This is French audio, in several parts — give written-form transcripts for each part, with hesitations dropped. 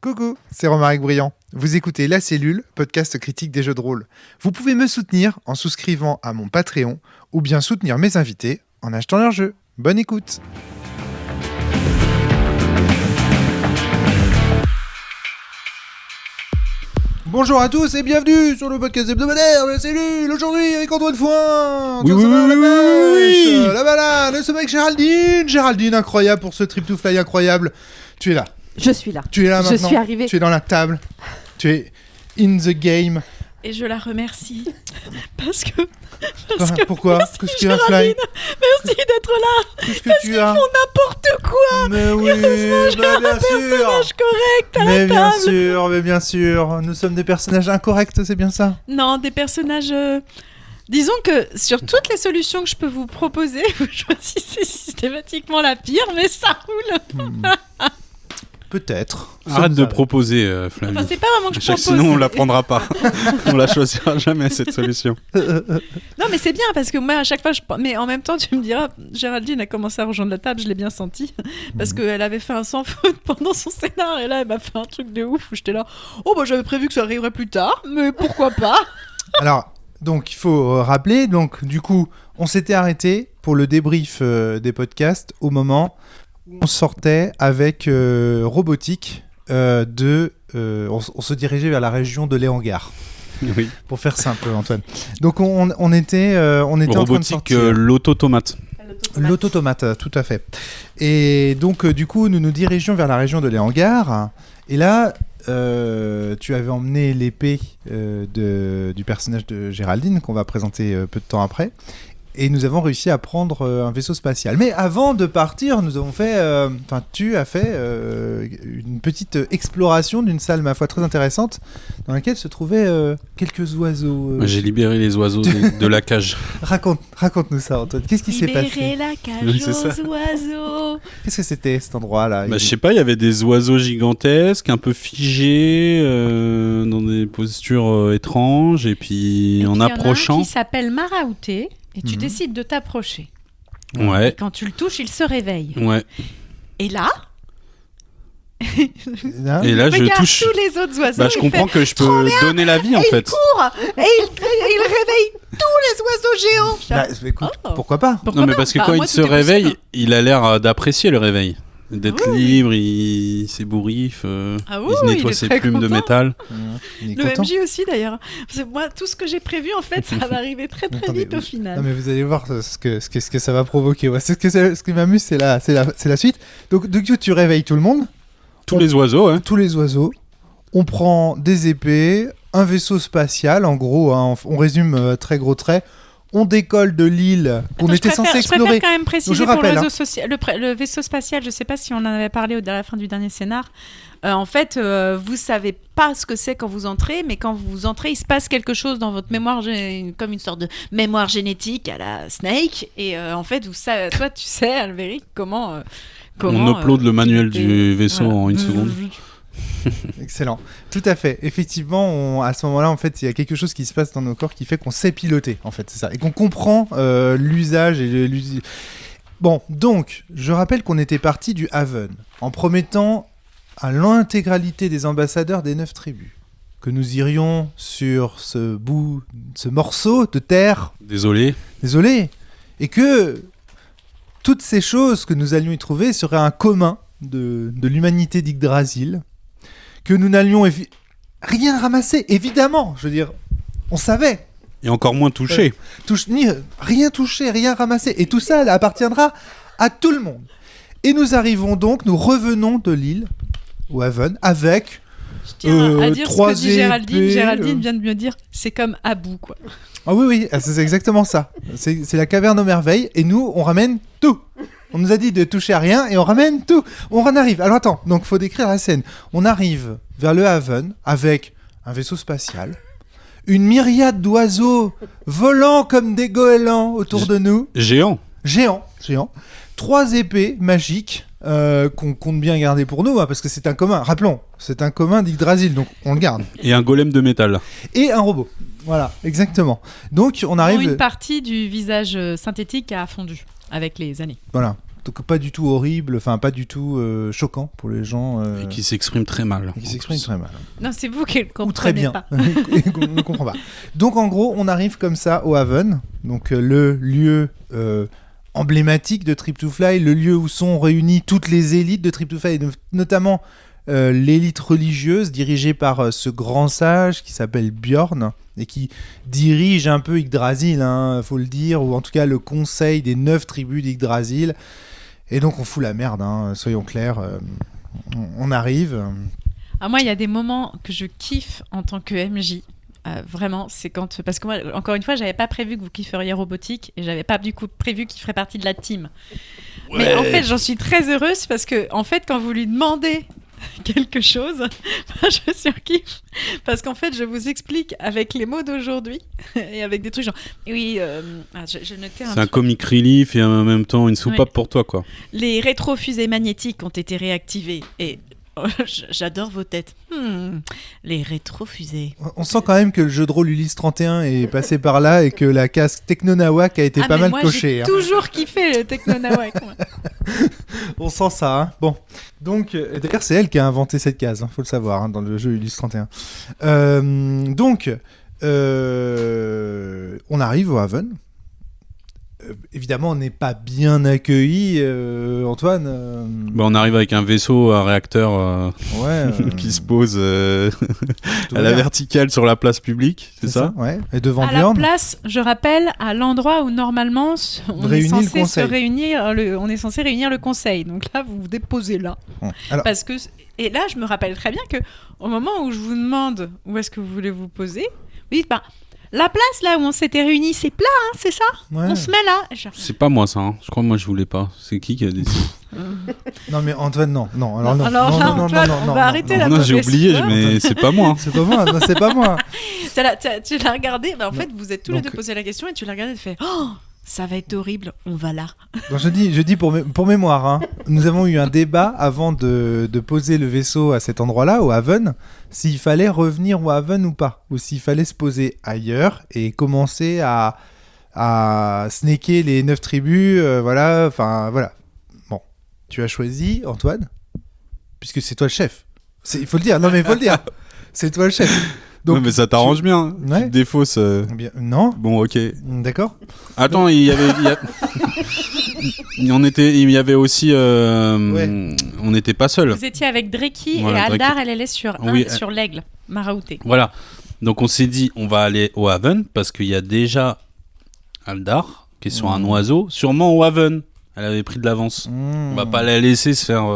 Coucou, c'est Romaric Briand. Vous écoutez La Cellule, podcast critique des jeux de rôle. Vous pouvez me soutenir en souscrivant à mon Patreon ou bien soutenir mes invités en achetant leurs jeux. Bonne écoute. Bonjour à tous et bienvenue sur le podcast hebdomadaire de La Cellule. Aujourd'hui avec Antoine Fouin. Oui. La balade, nous sommes avec Géraldine. Géraldine, incroyable pour ce trip to fly incroyable. Tu es là. Je suis là. Tu es là maintenant. Je suis arrivée. Tu es dans la table. Tu es in the game. Et je la remercie. Parce que pourquoi? Merci, qu'est-ce que tu as, Fly? Merci d'être là. Qu'est-ce que parce tu qu'ils as? font n'importe quoi. Mais oui, Heureusement, j'ai un personnage correct à la table. Mais bien sûr. Nous sommes des personnages incorrects, c'est bien ça? Non, des personnages... Disons que sur toutes les solutions que je peux vous proposer, vous choisissez systématiquement la pire, mais ça roule. Peut-être. Arrête de proposer, Flavie. Enfin, c'est pas vraiment que je propose. Sinon, on la prendra pas. On la choisira jamais, cette solution. Non, mais c'est bien, parce que moi, à chaque fois, mais en même temps, tu me diras, Géraldine a commencé à rejoindre la table, je l'ai bien senti, parce qu'elle avait fait un sans faute pendant son scénar, et là, elle m'a fait un truc de ouf, où j'étais là, j'avais prévu que ça arriverait plus tard, mais pourquoi pas. Alors, donc, il faut rappeler, donc, du coup, on s'était arrêté pour le débrief des podcasts au moment où on sortait avec Robotique on se dirigeait vers la région de Léangar. Oui. Pour faire simple, Antoine. Donc, on était en train de Robotique, sortir. l'autotomate. L'autotomate, tout à fait. Et donc, du coup, nous nous dirigeons vers la région de Léangar. Et là, tu avais emmené l'épée du personnage de Géraldine, qu'on va présenter peu de temps après. Et nous avons réussi à prendre un vaisseau spatial. Mais avant de partir, nous avons fait... tu as fait une petite exploration d'une salle, ma foi, très intéressante, dans laquelle se trouvaient quelques oiseaux. J'ai libéré les oiseaux de la cage. Raconte-nous ça, Antoine. Qu'est-ce qui s'est passé? Libérer la cage Oui, c'est aux ça. oiseaux. Qu'est-ce que c'était, cet endroit-là? Je sais pas, il y avait des oiseaux gigantesques, un peu figés, dans des postures étranges, et puis en approchant... Il y en a un qui s'appelle Maraouté. Et tu décides de t'approcher. Ouais. Et quand tu le touches, il se réveille. Ouais. Et là, Et là, je regarde touche... tous les autres oiseaux. je comprends que je peux donner la vie, en et fait. il court et il réveille tous les oiseaux géants. Écoute, pourquoi pas? Non, mais parce que quand il se réveille, il a l'air d'apprécier le réveil. D'être libre, il s'ébouriffe, il nettoie ses plumes de métal. Il est Le content. MJ aussi d'ailleurs. Parce que moi, tout ce que j'ai prévu, en fait, ça va arriver très vite au final. Non, mais vous allez voir ce que ça va provoquer. Ouais, ce qui m'amuse, c'est la suite. Donc, du coup, tu réveilles tout le monde. Tous les oiseaux, hein. Tous les oiseaux. On prend des épées, un vaisseau spatial, en gros, hein, on résume très gros traits. On décolle de l'île qu'on était censé explorer. Je préfère quand même préciser Donc, pour le vaisseau spatial, je ne sais pas si on en avait parlé à la fin du dernier scénar. En fait, vous ne savez pas ce que c'est quand vous entrez, mais quand vous entrez, il se passe quelque chose dans votre mémoire, comme une sorte de mémoire génétique à la Snake. Et en fait, toi, tu sais, Albéric, comment on upload le manuel du vaisseau en une seconde. Excellent, tout à fait. Effectivement, à ce moment-là, en fait, il y a quelque chose qui se passe dans nos corps qui fait qu'on sait piloter, en fait, c'est ça, et qu'on comprend l'usage et Bon, donc, je rappelle qu'on était parti du Haven en promettant à l'intégralité des ambassadeurs des 9 tribus que nous irions sur ce morceau de terre. Désolé, et que toutes ces choses que nous allions y trouver seraient un commun de l'humanité d'Yggdrasil. Que nous n'allions rien ramasser, évidemment. Je veux dire, on savait. et encore moins touché. Rien toucher, rien ramasser. Et tout ça appartiendra à tout le monde. Et nous revenons de l'île, au Haven, avec Je tiens à dire 3 ce que dit Géraldine. épées, Géraldine vient de me dire, c'est comme Abou, quoi. Ah oui, c'est exactement ça. C'est la caverne aux merveilles. Et nous, on ramène tout. On nous a dit de toucher à rien et on ramène tout. On en arrive. Alors attends, donc faut décrire la scène. On arrive vers le Haven avec un vaisseau spatial, une myriade d'oiseaux volant comme des goélands autour de nous. Géant. 3 épées magiques qu'on compte bien garder pour nous, hein, parce que c'est un commun. Rappelons, c'est un commun d'Yggdrasil, donc on le garde. Et un golem de métal. Et un robot. Voilà, exactement. Donc on arrive... Une partie du visage synthétique a fondu avec les années. Voilà. Donc pas du tout horrible, enfin pas du tout choquant pour les gens. Et qui s'expriment très mal. Non, c'est vous qui le comprenez ou très bien. pas. On ne comprend pas. Donc en gros, on arrive comme ça au Haven, donc le lieu emblématique de Trip to Fly, le lieu où sont réunies toutes les élites de Trip to Fly, notamment l'élite religieuse dirigée par ce grand sage qui s'appelle Bjorn et qui dirige un peu Yggdrasil, faut le dire, ou en tout cas le conseil des 9 tribus d'Yggdrasil. Et donc on fout la merde, soyons clairs. On arrive. Moi, il y a des moments que je kiffe en tant que MJ. Vraiment, c'est quand... Parce que moi, encore une fois, j'avais pas prévu que vous kifferiez Robotique et j'avais pas du coup prévu qu'il ferait partie de la team. Ouais. Mais en fait, j'en suis très heureuse parce que, en fait, quand vous lui demandez quelque chose, je surkiffe. Parce qu'en fait, je vous explique avec les mots d'aujourd'hui et avec des trucs genre... Oui, je notais c'est un comic relief et en même temps une soupape pour toi, quoi. Les rétrofusées magnétiques ont été réactivées et... J'adore vos têtes. Les rétrofusées. On sent quand même que le jeu de rôle Ulysse 31 est passé par là et que la case Technonawak a été pas mal cochée. J'ai toujours kiffé le Technonawak. On sent ça. Bon. Donc, d'ailleurs, c'est elle qui a inventé cette case, faut le savoir, dans le jeu Ulysse 31. Donc, on arrive au Haven. Évidemment, on n'est pas bien accueilli, Antoine. On arrive avec un vaisseau à réacteur qui se pose à la verticale sur la place publique, c'est ça ouais. Et devant à Bjorn. La place, je rappelle, à l'endroit où normalement on est censé se réunir, on est censé réunir le conseil. Donc là, vous vous déposez là. Alors... Parce que et là, je me rappelle très bien que au moment où je vous demande où est-ce que vous voulez vous poser, vous dites la place là où on s'était réunis, c'est plat, c'est ça ? Ouais. On se met là. C'est pas moi ça. Je crois que moi je voulais pas. C'est qui a décidé ? Non mais Antoine, non. Non, on va arrêter la. Non, j'ai oublié, mais c'est pas moi. C'est pas moi. Tu l'as regardé. En fait, vous êtes tous les deux posé la question et tu l'as regardé et tu fais. Oh, ça va être horrible. On va là. Donc je dis pour mémoire. Nous avons eu un débat avant de poser le vaisseau à cet endroit-là, au Haven, s'il fallait revenir au Haven ou pas, ou s'il fallait se poser ailleurs et commencer à snaker les 9 tribus. Voilà. Bon, tu as choisi Antoine, puisque c'est toi le chef. Il faut le dire. Non mais il faut le dire. C'est toi le chef. Donc, non, mais ça t'arrange bien. Ouais. Tu te défausses. Non. Bon, ok. D'accord. Attends, il y avait aussi. On n'était pas seuls. Vous étiez avec Dreki et Aldar, elle est sur l'aigle, Maraouté. Voilà. Donc on s'est dit, on va aller au Haven parce qu'il y a déjà Aldar qui est sur un oiseau, sûrement au Haven. Elle avait pris de l'avance. On va pas la laisser se faire.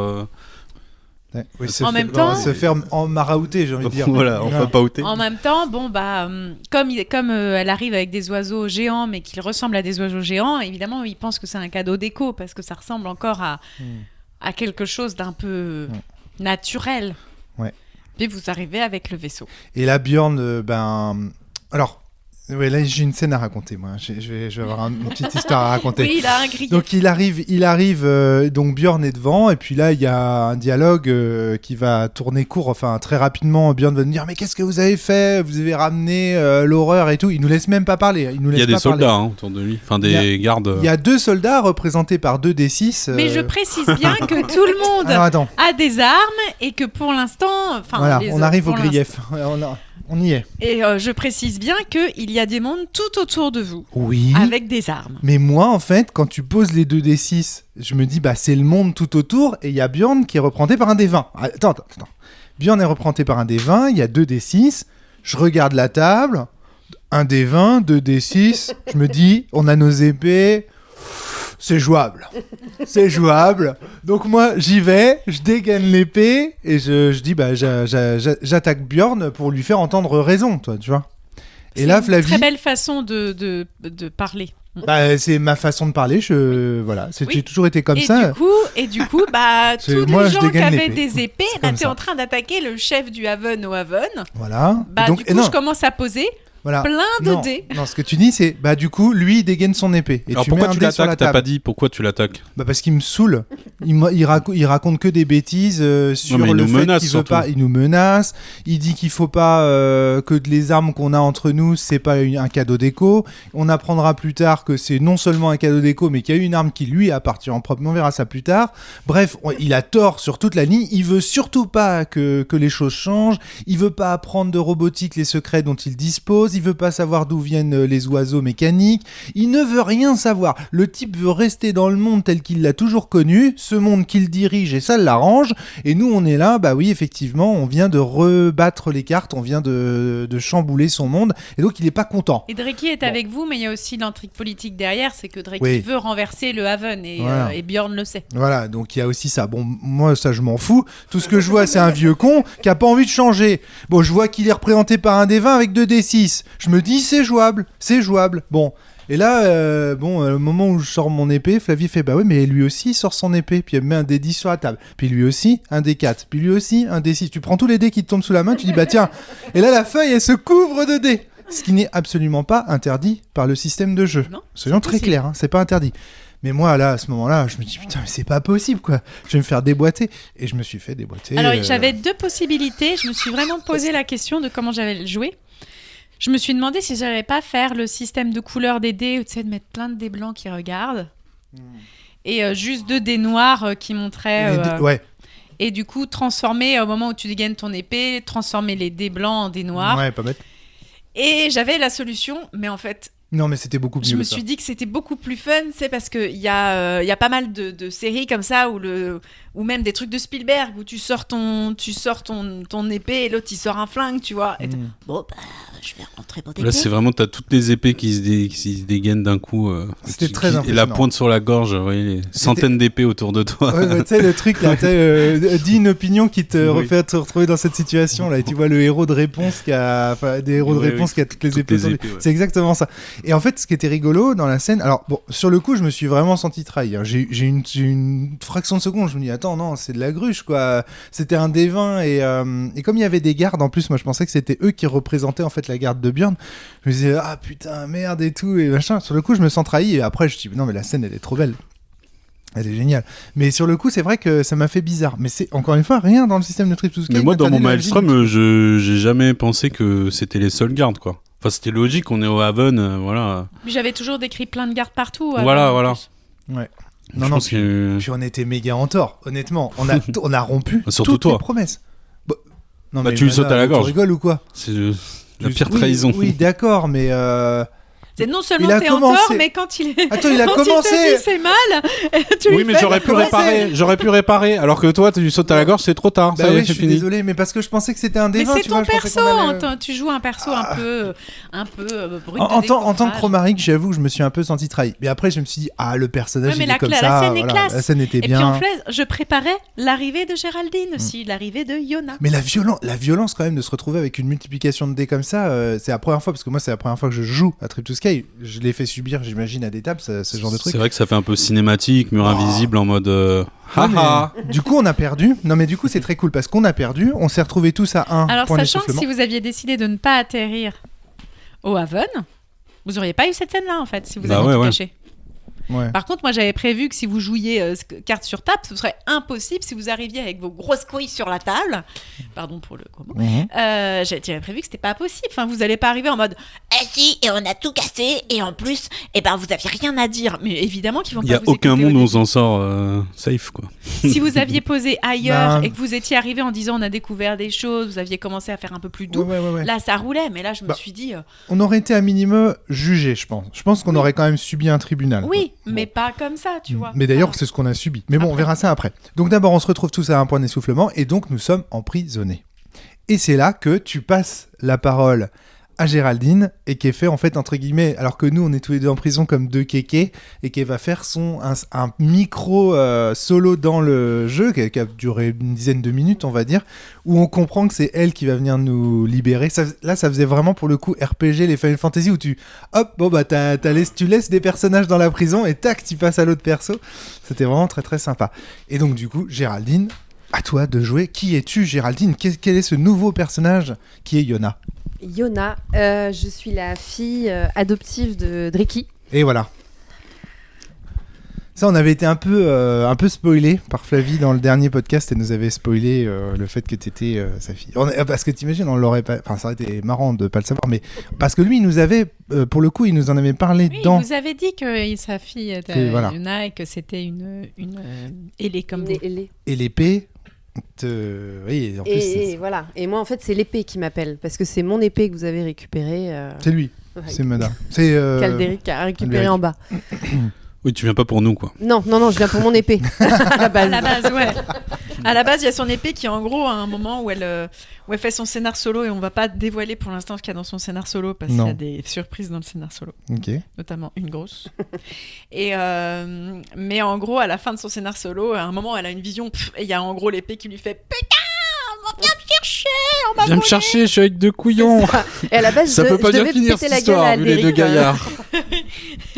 Oui, se faire en maraouté, j'ai envie de dire. Voilà, on va pas outer. En même temps, comme elle arrive avec des oiseaux géants, mais qu'ils ressemblent à des oiseaux géants, évidemment, ils pensent que c'est un cadeau déco parce que ça ressemble encore à quelque chose d'un peu naturel. Ouais. Puis vous arrivez avec le vaisseau. Et là, Bjorn, alors. Ouais, là j'ai une scène à raconter, moi. Je vais avoir une petite histoire à raconter. Oui, il a un grillé. Donc il arrive, donc Bjorn est devant, et puis là il y a un dialogue qui va tourner court, très rapidement. Bjorn va nous dire, mais qu'est-ce que vous avez fait ? Vous avez ramené l'horreur et tout. Il nous laisse même pas parler. Il y a des soldats autour de lui, des gardes. Il y a 2 soldats représentés par 2 D6. Mais je précise bien que tout le monde a des armes et que pour l'instant, voilà, on arrive au grief. On y est. Et je précise bien qu'il y a des mondes tout autour de vous. Oui. Avec des armes. Mais moi, en fait, quand tu poses les 2 D6, je me dis, c'est le monde tout autour. Et il y a Bjorn qui est représenté par un D20. Attends. Bjorn est représenté par un D20. Il y a 2 D6. Je regarde la table. Un D20, 2 D6. Je me dis, on a nos épées. C'est jouable. Donc moi, j'y vais, je dégaine l'épée et je dis, j'attaque Bjorn pour lui faire entendre raison, toi, tu vois. Et là, Flavie... C'est une très belle façon de parler. C'est ma façon de parler, j'ai toujours été comme ça. Et du coup, tous les gens qui avaient des épées, t'es en train d'attaquer le chef du Haven au Haven. Voilà. Je commence à poser. Voilà. plein de Non, dés. non, ce que tu dis, c'est bah du coup, lui, il dégaine son épée. Et Alors tu mets pourquoi un tu dé sur la l'attaques? T'as table. pas dit pourquoi tu l'attaques? Bah parce qu'il me saoule. Il raconte que des bêtises sur mais il le nous fait menace, qu'il veut surtout. pas. Il nous menace. Il dit qu'il faut pas que les armes qu'on a entre nous, c'est pas un cadeau déco. On apprendra plus tard que c'est non seulement un cadeau déco, mais qu'il y a eu une arme qui lui appartient en propre. Mais on verra ça plus tard. Bref, il a tort sur toute la ligne. Il veut surtout pas que les choses changent. Il veut pas apprendre de robotique les secrets dont il dispose. Il veut pas savoir d'où viennent les oiseaux mécaniques. Il ne veut rien savoir. Le type veut rester dans le monde tel qu'il l'a toujours connu, ce monde qu'il dirige, et ça l'arrange. Et nous, on est là, bah oui, effectivement, on vient de rebattre les cartes, on vient de chambouler son monde, et donc il est pas content. Et Dreki est avec vous, mais il y a aussi l'intrigue politique derrière, c'est que Dreki Oui. veut renverser le Haven, et, Voilà. et Bjorn le sait. Voilà, donc il y a aussi ça. Bon, moi, ça, je m'en fous. Tout ce que je vois, c'est un vieux con qui a pas envie de changer. Bon, je vois qu'il est représenté par un D20 avec 2 D6. Je me dis, c'est jouable, c'est jouable. Bon. Et là, au moment où je sors mon épée, Flavie fait bah oui, mais lui aussi il sort son épée, puis elle met un D10 sur la table, puis lui aussi un D4, puis lui aussi un D6. Tu prends tous les dés qui te tombent sous la main, tu dis bah tiens. Et là, la feuille elle se couvre de dés, ce qui n'est absolument pas interdit par le système de jeu. Non, Soyons c'est très possible. clairs, hein, c'est pas interdit. Mais moi là, à ce moment-là, je me dis putain, mais c'est pas possible quoi. Je vais me faire déboîter, et je me suis fait déboîter. Alors, j'avais 2 possibilités. Je me suis vraiment posé la question de comment j'allais le jouer. Je me suis demandé si j'allais pas faire le système de couleur des dés, tu sais, de mettre plein de dés blancs qui regardent, et juste 2 dés noirs qui montraient... Ouais. Et du coup, transformer, au moment où tu dégaines ton épée, transformer les dés blancs en dés noirs. Ouais, pas bête. Et j'avais la solution, mais en fait, Non, mais c'était beaucoup mieux. je me que ça. suis dit que c'était beaucoup plus fun, c'est parce qu'il y a pas mal de séries comme ça, ou même des trucs de Spielberg, où tu sors ton épée et l'autre il sort un flingue, tu vois. Et bon, bah, je vais rentrer mon épée. Là, c'est vraiment, t'as toutes les épées qui se dégainent d'un coup. C'était qui- très Et la impressionnant. pointe sur la gorge, vous voyez, les centaines d'épées autour de toi. Ouais, tu sais, le truc là, dis une opinion qui te Oui. refait te retrouver dans cette situation là, et tu vois le héros de réponse qui a, enfin, des héros de Oui, réponse oui. qui a toutes les Toutes épées. les sur lui. épées, ouais. C'est exactement ça. Et en fait, ce qui était rigolo dans la scène, alors bon, sur le coup, je me suis vraiment senti trahi. Hein. J'ai une fraction de seconde, je me dis attends, non, c'est de la gruche quoi. C'était un D20 et comme il y avait des gardes en plus, moi je pensais que c'était eux qui représentaient en fait la garde de Björn. Je me disais ah putain merde et tout et machin. Sur le coup, je me sens trahi et après je dis non mais la scène elle est trop belle. Elle est géniale. Mais sur le coup, c'est vrai que ça m'a fait bizarre. Mais c'est encore une fois rien dans le système de Trip Mais moi, dans mon Maelstrom, j'ai jamais pensé que c'était les seuls gardes, quoi. Enfin, c'était logique, on est au Haven, voilà. Puis j'avais toujours décrit plein de gardes partout. Voilà, en voilà. plus. Ouais. Je Non, pense que... Puis on était méga en tort, honnêtement. On a rompu Surtout toutes toi. les promesses. Bah, non, Bah, tu lui sautes à la gorge. Tu rigoles ou quoi? c'est la Tu- pire oui, trahison. Oui, d'accord, mais C'est non seulement Il a t'es en commencé. tort, mais quand il est. attends, il a quand commencé. il te dit c'est mal, tu Oui, lui mais fais. j'aurais pu commencer. réparer. J'aurais pu réparer. Alors que toi, tu lui sautes à la gorge, c'est trop tard. Bah ça y oui, est, je c'est suis fini. désolé, mais parce que je pensais que c'était un Mais D20, c'est tu vois, ton je pensais perso, qu'on allait- Antoine. Tu joues un perso un peu brut. En de tant que décoffrage. Romaric, j'avoue que je me suis un peu senti trahi. Mais après, je me suis dit, ah, le personnage, Ouais, mais il est comme la ça. scène est voilà, classe. la scène était Et bien. puis en fait, je préparais l'arrivée de Géraldine aussi, l'arrivée de Yona. Mais la violence quand même de se retrouver avec une multiplication de dés comme ça, c'est la première fois, parce que moi c'est la première fois que je joue à Trip to Sky. Je l'ai fait subir, j'imagine, à des tables, ce genre de truc. C'est vrai que ça fait un peu cinématique, mur invisible en mode. Ouais, Haha. mais du coup, on a perdu. Non, mais du coup, c'est très cool parce qu'on a perdu. On s'est retrouvés tous à 1 Alors point sachant que d'essoufflement. si vous aviez décidé de ne pas atterrir au Haven, vous auriez pas eu cette scène-là en fait, si vous Bah aviez ouais, tout ouais. caché. Ouais. Par contre, moi j'avais prévu que si vous jouiez carte sur table, ce serait impossible si vous arriviez avec vos grosses couilles sur la table. Pardon pour le comment. Mhm. J'avais prévu que c'était pas possible. Enfin, vous allez pas arriver en mode eh si, et on a tout cassé, et en plus, eh ben vous aviez rien à dire. Mais évidemment qu'ils vont Il pas y a vous aucun écouter au monde où on début. s'en sort safe, quoi. Si vous aviez posé ailleurs Ben- et que vous étiez arrivé en disant on a découvert des choses, vous aviez commencé à faire un peu plus doux. Ouais. Là, ça roulait, mais là, je me Bah, suis dit, On aurait été à minimum jugé, je pense. Je pense qu'on aurait quand même subi un tribunal. oui, Bon. mais pas comme ça, tu vois. Mais d'ailleurs, Voilà. c'est ce qu'on a subi. Mais bon, on Après. verra ça après. Donc d'abord, on se retrouve tous à un point d'essoufflement et donc nous sommes emprisonnés. Et c'est là que tu passes la parole à Géraldine et qui est fait en fait entre guillemets, alors que nous on est tous les deux en prison comme deux kékés et qui va faire un micro solo dans le jeu qui a duré une dizaine de minutes on va dire, où on comprend que c'est elle qui va venir nous libérer. Là ça faisait vraiment pour le coup RPG, les Final Fantasy où tu hop bon bah tu laisses des personnages dans la prison et tac tu passes à l'autre perso. C'était vraiment très très sympa. Et donc du coup Géraldine, à toi de jouer. Qui es-tu Géraldine? Quel est ce nouveau personnage qui est Yona? Yona, je suis la fille adoptive de Dreki. Et voilà. Ça, on avait été un peu spoilé par Flavie dans le dernier podcast. Elle nous avait spoilé le fait que t'étais sa fille. Parce que t'imagines, on l'aurait pas. Enfin, ça aurait été marrant de pas le savoir, mais parce que lui, il nous avait, pour le coup, il nous en avait parlé Oui, dans. il vous avait dit que sa fille était voilà. Yuna et que c'était une ailée comme vous. Et l'épée. Oui, en plus, Et voilà. Et moi, en fait, c'est l'épée qui m'appelle parce que c'est mon épée que vous avez récupérée. c'est lui. Ouais. C'est Mada. C'est Caldéric a récupéré Aldéric. en bas. Oui, tu viens pas pour nous, quoi. Non, je viens pour mon épée à la À base. la base, ouais. À la base, il y a son épée qui, en gros, à un moment où elle fait son scénar solo, et on va pas dévoiler pour l'instant ce qu'il y a dans son scénar solo parce qu'il y a des surprises dans le scénar solo, Ok. notamment une grosse. Et mais en gros, à la fin de son scénar solo, à un moment, elle a une vision, et il y a en gros l'épée qui lui fait putain, on vient me chercher, on m'a Viens me volé. chercher, je suis avec deux couillons. Et à la base, Ça peut pas je bien devais finir péter cette la gueule à histoire, vu les deux Aldéric, quand même. gaillards.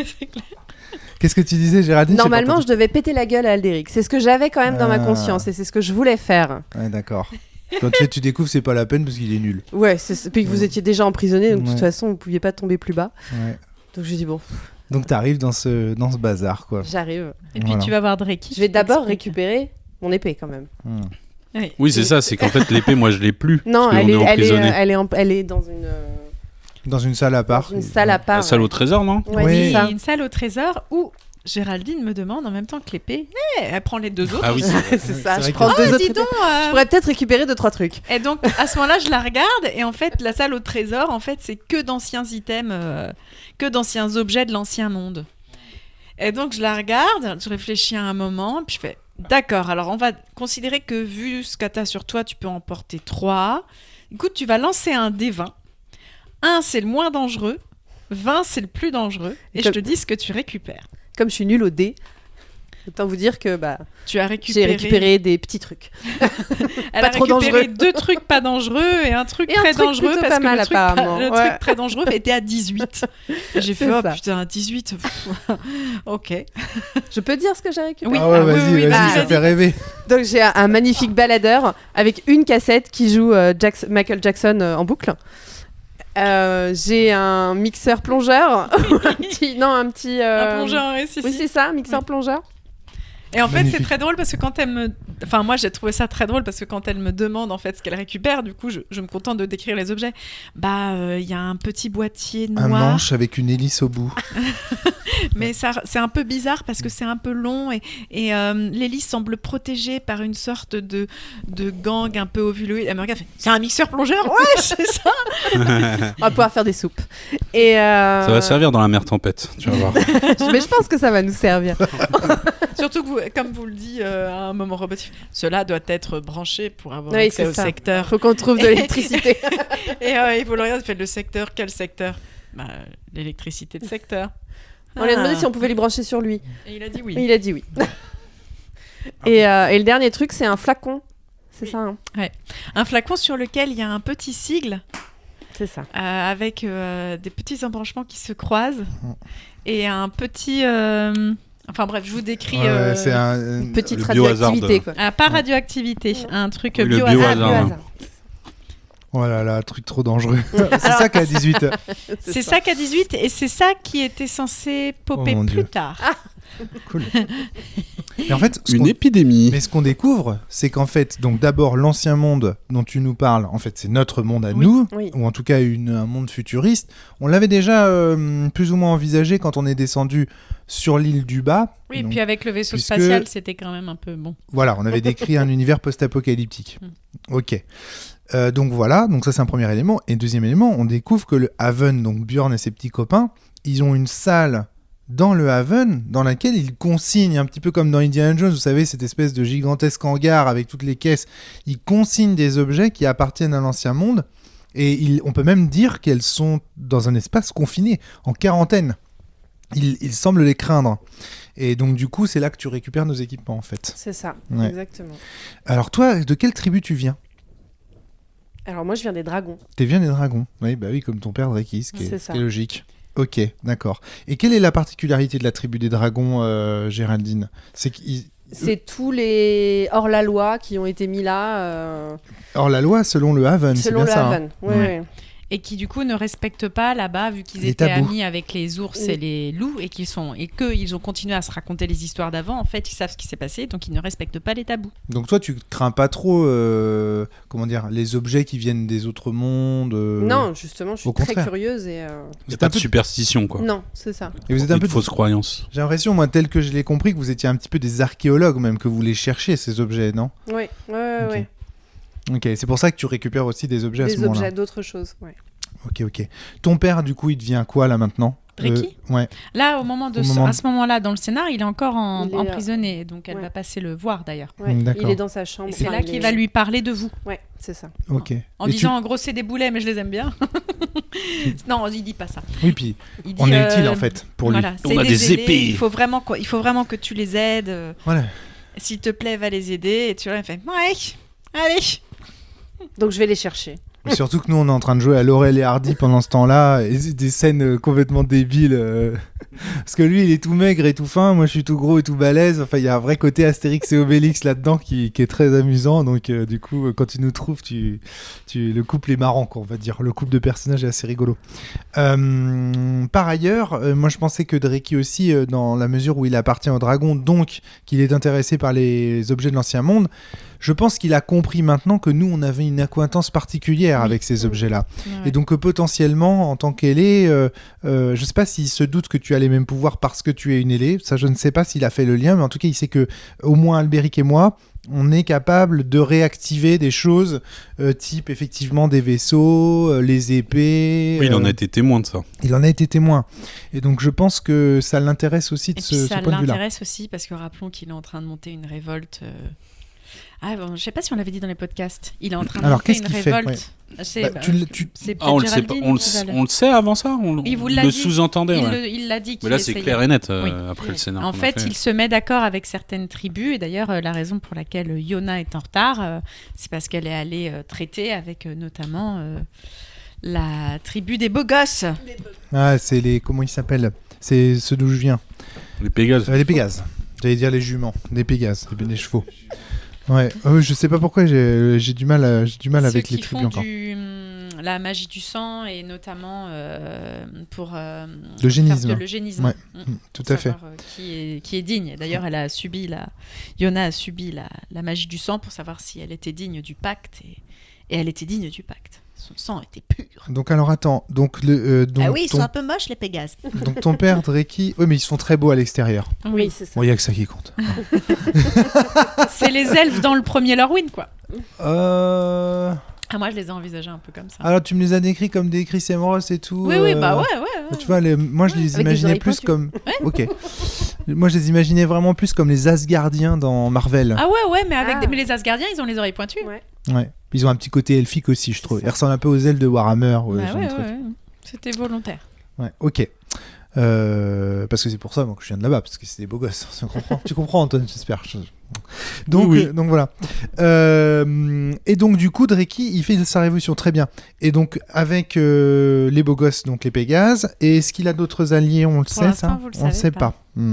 C'est clair. Qu'est-ce que tu disais, Géraldine? Normalement, je devais péter la gueule à Aldéric. C'est ce que j'avais quand même dans ma Ah. conscience et c'est ce que je voulais faire. Ouais, d'accord. Quand tu découvres, c'est pas la peine parce qu'il est nul. Ouais, puis que vous étiez déjà emprisonné, donc de toute Ouais. façon, vous pouviez pas tomber plus bas. Ouais. Donc j'ai dit bon, Donc t'arrives dans ce bazar, quoi. j'arrive. Et puis Voilà. tu vas voir Dreki. Je vais qui d'abord t'explique. récupérer mon épée quand même. Oui. Oui, c'est ça, c'est qu'en fait, l'épée, moi, je l'ai plus. Non, parce qu'on emprisonné. elle est dans une, Dans une salle à part. salle à part. La salle au trésor, non? Ouais, Oui. c'est ça. Une salle au trésor où Géraldine me demande en même temps que l'épée, elle prend les deux autres. Ah oui, c'est vrai. C'est ça, C'est je vrai prends que- deux Oh, autres dis donc, épées. Je pourrais peut-être récupérer 2-3 trucs. Et donc, à ce moment-là, je la regarde, et en fait, la salle au trésor, en fait, c'est que d'anciens items, que d'anciens objets de l'ancien monde. Et donc, je la regarde, je réfléchis un moment, puis je fais, d'accord, alors on va considérer que vu ce que tu as sur toi, tu peux en porter 3. Écoute, tu vas lancer un dé 20. 1, c'est le moins dangereux. 20, c'est le plus dangereux. Et je te dis ce que tu récupères. Comme je suis nulle au dé, autant vous dire que Tu as j'ai récupéré des petits trucs. Elle Pas a trop récupéré dangereux. 2 trucs pas dangereux et un truc Et un très truc dangereux plutôt parce pas que mal, le truc, apparemment. le Ouais. truc très dangereux était à 18. Et j'ai fait, C'est oh ça. putain, 18. pff, ok. Je peux dire ce que j'ai récupéré? Oui. Ah ouais, Ah, vas-y, oui, vas-y, vas-y, ça vas-y. fait rêver. Donc j'ai un magnifique baladeur avec une cassette qui joue Michael Jackson en boucle. J'ai un mixeur plongeur. un petit. Un plongeur en récif. Oui, c'est ça, mixeur plongeur. Et en fait, Magnifique. c'est très drôle parce que quand elle me. Enfin, moi, j'ai trouvé ça très drôle parce que quand elle me demande en fait ce qu'elle récupère, du coup, je me contente de décrire les objets. Bah, il y a un petit boîtier Un noir. manche avec une hélice au bout. Mais ça, c'est un peu bizarre parce que c'est un peu long et l'hélice semble protégée par une sorte de gang un peu ovuloïde. Elle me regarde, elle fait, c'est un mixeur plongeur? Ouais, c'est ça. On va pouvoir faire des soupes. Et Ça va servir dans la mer tempête, tu vas voir. Mais je pense que ça va nous servir. Surtout que, comme vous le dit à un moment robotique, cela doit être branché pour avoir Oui, accès c'est au ça. secteur. Faut qu'on trouve de l'électricité. Et il faut le regarder, il fait le secteur, quel secteur? Bah, l'électricité de secteur. On lui a demandé si on pouvait lui brancher sur lui. Et il a dit oui. Et il a dit oui. Et le dernier truc, c'est un flacon. C'est ça, hein. Un flacon sur lequel il y a un petit sigle C'est ça. avec des petits embranchements qui se croisent et un petit. Enfin bref, je vous décris. Ouais, c'est un. Une petite le radioactivité, biohazard. quoi. Pas radioactivité, un truc Oui, le biohazard. biohazard. Biohazard. Oh là là, truc trop dangereux. C'est ça qu'à 18. C'est ça qu'à 18 et c'est ça qui était censé popper Oh mon plus Dieu. tard. Cool. Mais en fait, Une épidémie. mais ce qu'on découvre, c'est qu'en fait, donc d'abord l'ancien monde dont tu nous parles, en fait, c'est notre monde à Oui. nous, Oui. ou en tout cas un monde futuriste. On l'avait déjà plus ou moins envisagé quand on est descendu sur l'île du bas. Oui, Donc, puis avec le vaisseau puisque- spatial, c'était quand même un peu bon. Voilà, on avait décrit un univers post-apocalyptique. Ok. Donc voilà, donc ça c'est un premier élément. Et deuxième élément, on découvre que le Haven, donc Bjorn et ses petits copains, ils ont une salle dans le Haven dans laquelle ils consignent, un petit peu comme dans Indiana Jones, vous savez, cette espèce de gigantesque hangar avec toutes les caisses, ils consignent des objets qui appartiennent à l'ancien monde. Et on peut même dire qu'elles sont dans un espace confiné, en quarantaine. Ils semblent les craindre. Et donc du coup, c'est là que tu récupères nos équipements en fait. C'est ça, Ouais. exactement. Alors toi, de quelle tribu tu viens? Alors moi, je viens des dragons. Tu viens des dragons. Oui, bah oui, comme ton père Drakis, ce qui C'est est, ça. ce qui est logique. Ok, d'accord. Et quelle est la particularité de la tribu des dragons, Géraldine? C'est qu'ils... C'est tous les hors-la-loi qui ont été mis là Or la loi, selon le Haven, c'est selon bien le ça. hein. Haven. Oui, Ouais. oui. et qui du coup ne respectent pas là-bas, vu qu'ils Les étaient tabous. amis avec les ours et les loups, et qu'ils ont continué à se raconter les histoires d'avant. En fait, ils savent ce qui s'est passé, donc ils ne respectent pas les tabous. Donc toi, tu crains pas trop, comment dire, les objets qui viennent des autres mondes Non, justement, je suis au très contraire. curieuse et. Il n'y a pas de superstition, quoi. Non, c'est ça. Et vous êtes un peu de fausses croyances. J'ai l'impression, moi, tel que je l'ai compris, que vous étiez un petit peu des archéologues, même que vous les cherchiez, ces objets, non? Oui, ouais. Ok. Ok, c'est pour ça que tu récupères aussi des objets à ce Des moment-là. objets, d'autres choses, ouais. Ok. Ton père, du coup, il devient quoi, là, maintenant? Dreki Ouais. Là, moment à ce moment-là, dans le scénar, il est encore Il est, emprisonné, donc elle ouais. va passer le voir d'ailleurs. Ouais, D'accord. il est dans sa chambre. Et c'est Enfin, là il qu'il est- va lui parler de vous. Ouais, c'est ça. Ok. En Et disant, en gros, c'est des boulets, mais je les aime bien. Non, il dit pas ça. Oui, puis Il dit, on est utile, en fait, pour lui. Voilà, On c'est a les des aider, épées. Il faut vraiment que tu les aides. Voilà. S'il te plaît, va les aider. Et tu leur fais, ouais, allez. Donc je vais les chercher. Mais surtout que nous, on est en train de jouer à Laurel et Hardy pendant ce temps-là, et c'est des scènes complètement débiles. Parce que lui, il est tout maigre et tout fin, moi je suis tout gros et tout balèze. Enfin, il y a un vrai côté Astérix et Obélix là-dedans qui est très amusant. Donc, du coup, quand tu nous trouves, le couple est marrant, quoi, on va dire. Le couple de personnages est assez rigolo. Par ailleurs, moi je pensais que Dreki aussi, dans la mesure où il appartient au dragon, donc qu'il est intéressé par les objets de l'ancien monde, je pense qu'il a compris maintenant que nous, on avait une accointance particulière avec ces objets-là. Ouais. Et donc potentiellement, en tant qu'ailé, je ne sais pas s'il se doute que tu as les mêmes pouvoirs parce que tu es une ailée. Ça, je ne sais pas s'il a fait le lien, mais en tout cas, il sait que au moins Albéric et moi, on est capable de réactiver des choses type effectivement des vaisseaux, les épées. Oui, il en a été témoin de ça. Il en a été témoin. Et donc je pense que ça l'intéresse aussi de Et puis ce ça point de vue-là. l'intéresse aussi parce que rappelons qu'il est en train de monter une révolte. Ah bon, je sais pas si on l'avait dit dans les podcasts. Il est en train de Alors, monter qu'est-ce une qu'il fait révolte. C'est Bah, c'est Ah, on le peut-être sait pas. Géraldine On qui va le- le sait avant ça. Il vous il l'a le dit. sous-entendait. Ouais. Il l'a dit. Mais qu'il là, c'est essayait. clair et net Oui. après le scénario. En qu'on a fait, il se met d'accord avec certaines tribus, et d'ailleurs, la raison pour laquelle Yona est en retard, c'est parce qu'elle est allée traiter avec notamment la tribu des beaux gosses. Ah, c'est les... Comment ils s'appellent? C'est ceux d'où je viens. Les Pégases. Les Pégases. J'allais dire les juments. Des Pégases, des chevaux. Ouais, je sais pas pourquoi j'ai du mal, avec les tribus encore. La magie du sang et notamment pour L'eugénisme. faire de l'eugénisme. Ouais, Mm. tout Pour à fait. savoir, qui est digne. D'ailleurs, Yona a subi la magie du sang pour savoir si elle était digne du pacte et elle était digne du pacte. Son sang était pur. Donc alors attends, donc Ils ton, sont un peu moches les Pégases. donc ton père Dreki, oui mais ils sont très beaux à l'extérieur. Oui, c'est ça. Bon, il y a que ça qui compte. C'est les elfes dans le premier Lorwyn, quoi. Alors moi, je les ai envisagés un peu comme ça. tu me les as décrits comme des Chris Hemsworth et tout. Oui, bah ouais. Tu vois, moi je les Avec des imaginais oreilles plus pointues. comme. Ok. Moi je les imaginais vraiment plus comme les Asgardiens dans Marvel. Ah ouais, mais Ah. mais les Asgardiens, ils ont les oreilles pointues. Ouais. Ouais. Ils ont un petit côté elfique aussi, je trouve. Ils ressemblent un peu aux elfes de Warhammer. Bah ce genre de truc. C'était volontaire. Ouais, ok. Parce que c'est pour ça moi, que je viens de là-bas, parce que c'est des beaux gosses. Tu comprends, Antoine, j'espère. Donc, Oui. donc voilà. Et donc du coup, Dreki, il fait sa révolution très bien. Et donc avec les beaux gosses, donc les Pégases. Et est-ce qu'il a d'autres alliés? On le Pour sait l'instant, ça? vous le On le savez sait pas. pas.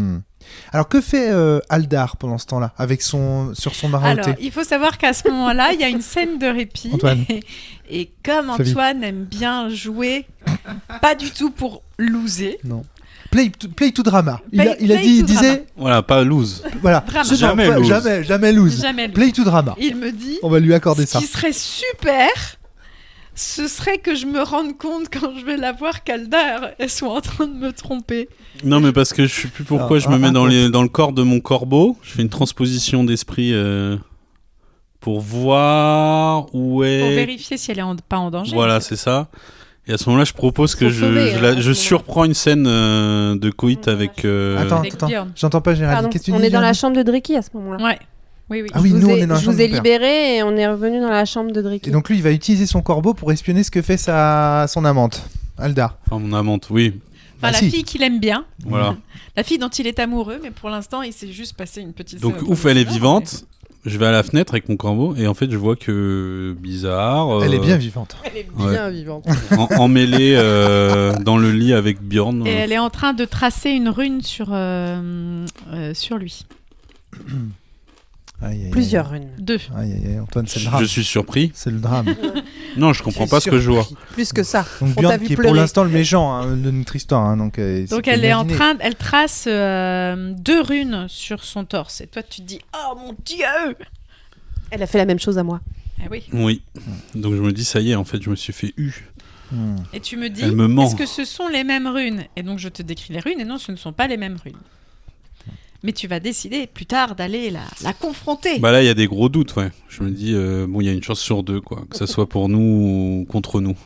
Alors que fait Aldar pendant ce temps-là, avec sur son Alors, Maraoté? il faut savoir qu'à ce moment-là, il y a une scène de répit. Antoine. Et comme Sa vie. Antoine aime bien jouer, pas du tout pour loser. Non. Play to drama. Play Il to disait, Voilà, pas lose. voilà, Drama. Jamais lose. jamais lose. Jamais lui. Play to drama. Il me dit, On va lui accorder ce ça. qui serait super, ce serait que je me rende compte quand je vais la voir qu'Aldar, elles sont en train de me tromper. Non, mais parce que je sais plus pourquoi je me mets dans le corps de mon corbeau. Je fais une transposition d'esprit pour voir où est. Pour vérifier si elle est pas en danger. Voilà, c'est ça. Et à ce moment-là, je propose que Faut sauver, à ce je moment-là. surprends une scène de coït avec. Attends, Avec Bjorn. j'entends pas Géraldine. Pardon, Qu'est-ce que tu on dis, est dans la Géraldine? chambre de Dreki à ce moment-là. Ouais. Oui. Ah oui, nous on est dans la Je chambre vous ai de mon père. libéré et on est revenu dans la chambre de Dreki. Et donc lui, il va utiliser son corbeau pour espionner ce que fait son amante, Aldar. Enfin, mon amante, oui. Enfin, la si. fille qu'il aime bien. Voilà. La fille dont il est amoureux, mais pour l'instant, il s'est juste passé une petite Donc, scène ouf, elle est promotionnelle, vivante. Je vais à la fenêtre avec mon corbeau et en fait, je vois que bizarre. Elle est bien vivante. Elle est Ouais. bien vivante. Emmêlée dans le lit avec Bjorn. Et elle est en train de tracer une rune sur lui. Aïe, aïe, Plusieurs runes. 2. Aïe, aïe, aïe, Antoine, c'est le drame. Je suis surpris. C'est le drame. Non, je comprends pas ce que je vois. Plus que ça. Donc On Björn t'a vu qui est pour pleurer. l'instant le méchant hein, de notre histoire. Hein, donc Donc elle trace 2 runes sur son torse. Et toi, tu te dis, oh mon Dieu. Elle a fait la même chose à moi. Ah oui. Oui. Donc je me dis, ça y est, en fait, je me suis fait Et tu me dis, Elle me ment. est-ce que ce sont les mêmes runes? Et donc je te décris les runes, et non, ce ne sont pas les mêmes runes. Mais tu vas décider plus tard d'aller la confronter. Bah là, il y a des gros doutes, ouais. Je me dis, bon, il y a une chance sur 2, quoi. Que ça soit pour nous ou contre nous.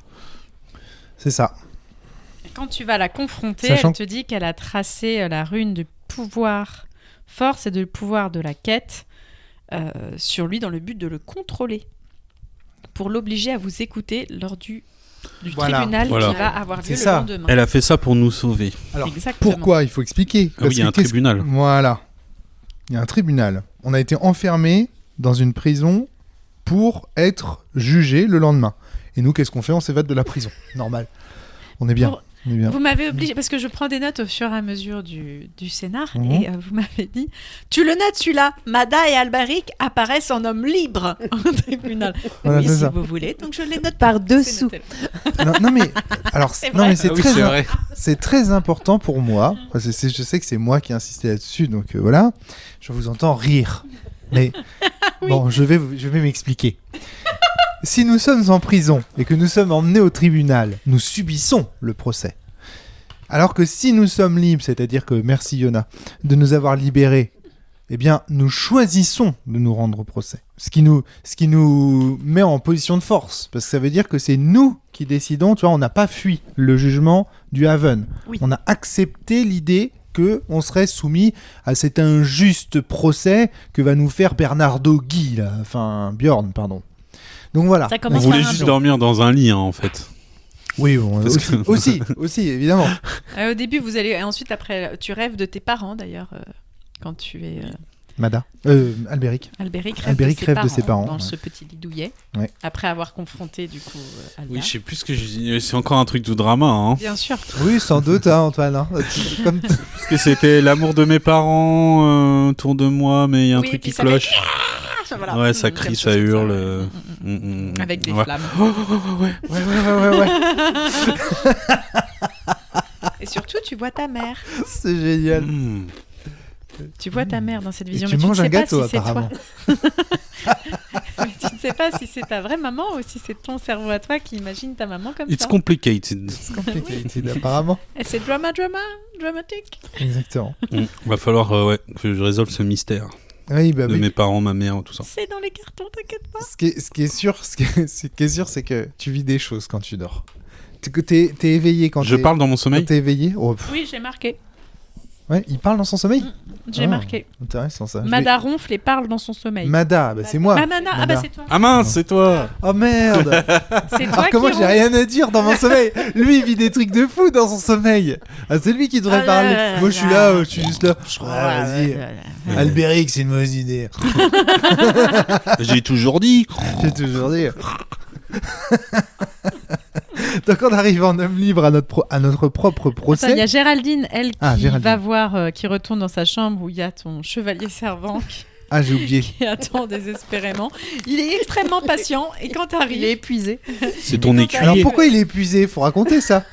C'est ça. Et quand tu vas la confronter, Sachant- elle te dit qu'elle a tracé la rune du pouvoir force et du pouvoir de la quête sur lui dans le but de le contrôler. Pour l'obliger à vous écouter lors du Voilà. tribunal Voilà. qui va avoir lieu C'est le ça. lendemain. Elle a fait ça pour nous sauver. Alors, Exactement. pourquoi il faut expliquer Ah oui, il y a un tribunal. Voilà. Il y a un tribunal. On a été enfermés dans une prison pour être jugés le lendemain. Et nous, qu'est-ce qu'on fait? On s'évade de la prison. Normal. On est bien. Pour- On est bien. Vous m'avez obligé, parce que je prends des notes au fur et à mesure du scénar, Mhm. et vous m'avez dit, tu le notes celui-là, Mada et Albaric apparaissent en hommes libres au tribunal. Voilà, Oui, c'est si ça. vous voulez, donc je les note Par C'est dessous. noté. Non, mais alors, C'est non, vrai. mais c'est Ah oui, très, c'est vrai. c'est très important pour moi. Parce que je sais que c'est moi qui ai insisté là-dessus, donc voilà. Je vous entends rire. Mais bon, je vais m'expliquer. Si nous sommes en prison et que nous sommes emmenés au tribunal, nous subissons le procès. Alors que si nous sommes libres, c'est-à-dire que, merci Yona, de nous avoir libérés, eh bien, nous choisissons de nous rendre au procès. Ce qui nous met en position de force. Parce que ça veut dire que c'est nous qui décidons, tu vois, on n'a pas fui le jugement du Haven. Oui. On a accepté l'idée qu'on serait soumis à cet injuste procès que va nous faire Bernardo Guy, là. Enfin, Björn, pardon. Donc voilà. Ça On commence voulait par un juste nom. dormir dans un lit, hein, en fait. Oui, bon, Parce aussi, que- aussi, évidemment. Au début, vous allez, et ensuite, après, tu rêves de tes parents d'ailleurs, quand tu es Mada. Albéric. Albéric Albéric rêve de ses parents, dans ouais. ce petit lit douillet, Ouais. après avoir confronté du coup Alda. Oui, je sais plus ce que je dis. C'est encore un truc tout drama, hein. Bien sûr. Oui, sans doute, hein, Antoine. Hein. Comme Parce que c'était l'amour de mes parents autour de moi, mais il y a un Oui, truc puis qui ça fait- cloche. Voilà. Ouais, ça Mmh, crie, quelque ça chose comme hurle. ouais. Avec des Ouais. flammes. ouais. Et surtout, tu vois ta mère. C'est génial. Mm. Tu vois ta mère dans cette Et vision. tu mais manges ne un sais pas gâteau, si c'est toi. apparemment. Mais tu ne sais pas si c'est ta vraie maman ou si c'est ton cerveau à toi qui imagine ta maman comme It's ça. complicated. C'est compliqué, apparemment. Et c'est dramatique. Exactement. Va falloir que je résolve ce mystère Oui, bah de oui. mes parents, ma mère, tout ça. C'est dans les cartons, t'inquiète pas. Ce qui est sûr, c'est que tu vis des choses quand tu dors. T'es éveillé quand Je parle dans mon sommeil. Quand t'es éveillé. Oh, Oui, j'ai marqué. ouais, il parle dans son sommeil. J'ai Ah, marqué. Intéressant ça. Je Mada ronfle et parle dans son sommeil. vais- Mada, bah, c'est moi. Mamana, ah Mada. bah c'est toi. Ah mince, c'est toi. Oh merde. C'est toi Alors que qui moi j'ai ronfle. rien à dire dans mon sommeil. Lui il vit des trucs de fou dans son sommeil. Ah, c'est lui qui devrait Ah, parler. là, là, Moi je suis là. là, je suis juste là. Ah, vas-y. Albéric, c'est une mauvaise idée. J'ai toujours dit. J'ai toujours dit. Donc on arrive en homme libre à notre propre Attends, procès. il y a Géraldine, elle, qui Géraldine. va voir, qui retourne dans sa chambre où il y a ton chevalier servant Ah j'ai oublié. qui attend désespérément. Il est extrêmement patient et quand tu Il est arrives, épuisé. C'est ton Alors, Alors écuyer. pourquoi il est épuisé? Faut raconter ça.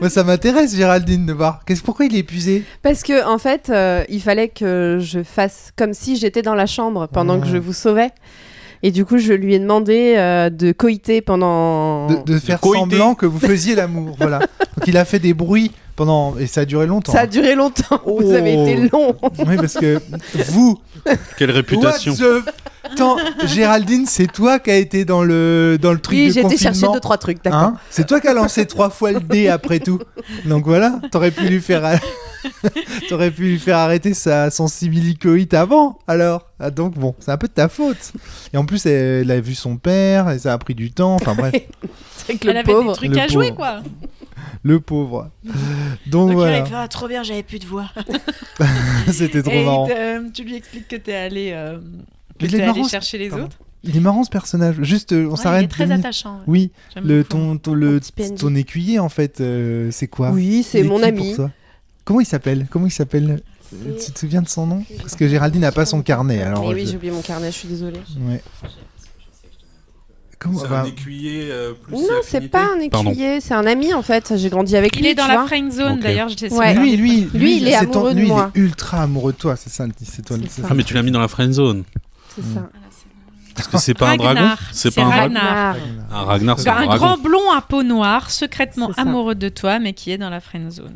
Moi ça m'intéresse Géraldine de voir. Pourquoi il est épuisé? Parce que en fait, il fallait que je fasse comme si j'étais dans la chambre pendant que je vous sauvais. Et du coup, je lui ai demandé de coïter pendant. De faire coïter. semblant que vous faisiez l'amour. Voilà. Donc il a fait des bruits pendant et ça a duré longtemps. Ça a duré longtemps. Oh. Vous avez été long. Oui parce que vous. Quelle réputation. What the... Attends, Géraldine, c'est toi qui a été dans le truc Oui, de j'ai été confinement. chercher 2-3 trucs, d'accord. Hein, c'est toi qui as lancé 3 fois le dé après tout. Donc voilà, t'aurais pu lui faire arrêter sa sensibilicoïde avant. Alors, ah, donc bon, c'est un peu de ta faute. Et en plus, elle a vu son père et ça a pris du temps. Enfin bref, C'est que elle le avait pauvre. des trucs Le à jouer, pauvre. quoi. le pauvre. Donc Donc il voilà, arrive, ah, trop bien, j'avais plus de voix. c'était trop Et marrant. tu lui expliques que t'es allé, Mais il est marrant, chercher les pardon. autres. Il est marrant ce personnage. Juste, on Ouais, il s'arrête. est très 2 minutes. attachant. ouais. Oui, J'aime le beaucoup. petit PNJ. ton écuyer en fait, c'est quoi? Oui, Il c'est est mon qui ami. pour toi Comment il s'appelle? Tu te souviens de son nom? Parce que Géraldine n'a pas son carnet. Alors Mais oui, j'ai oublié mon carnet, je suis désolée. Ouais. Comment C'est un écuyer plus Non, c'est pas un écuyer, c'est un ami en fait. J'ai grandi avec lui. Il est dans tu la vois. friend zone Ok. d'ailleurs. J'étais Ouais. Lui, il est c'est amoureux de lui, moi. il est ultra amoureux de toi, c'est ça. C'est toi. C'est c'est ça. Ah, mais tu l'as mis dans la friend zone. C'est ça. Parce que c'est pas un dragon. Ragnar. C'est pas un dragon. Ragnar. Un Ragnar, c'est Un un dragon. grand blond à peau noire, secrètement C'est ça. amoureux de toi, mais qui est dans la friend zone.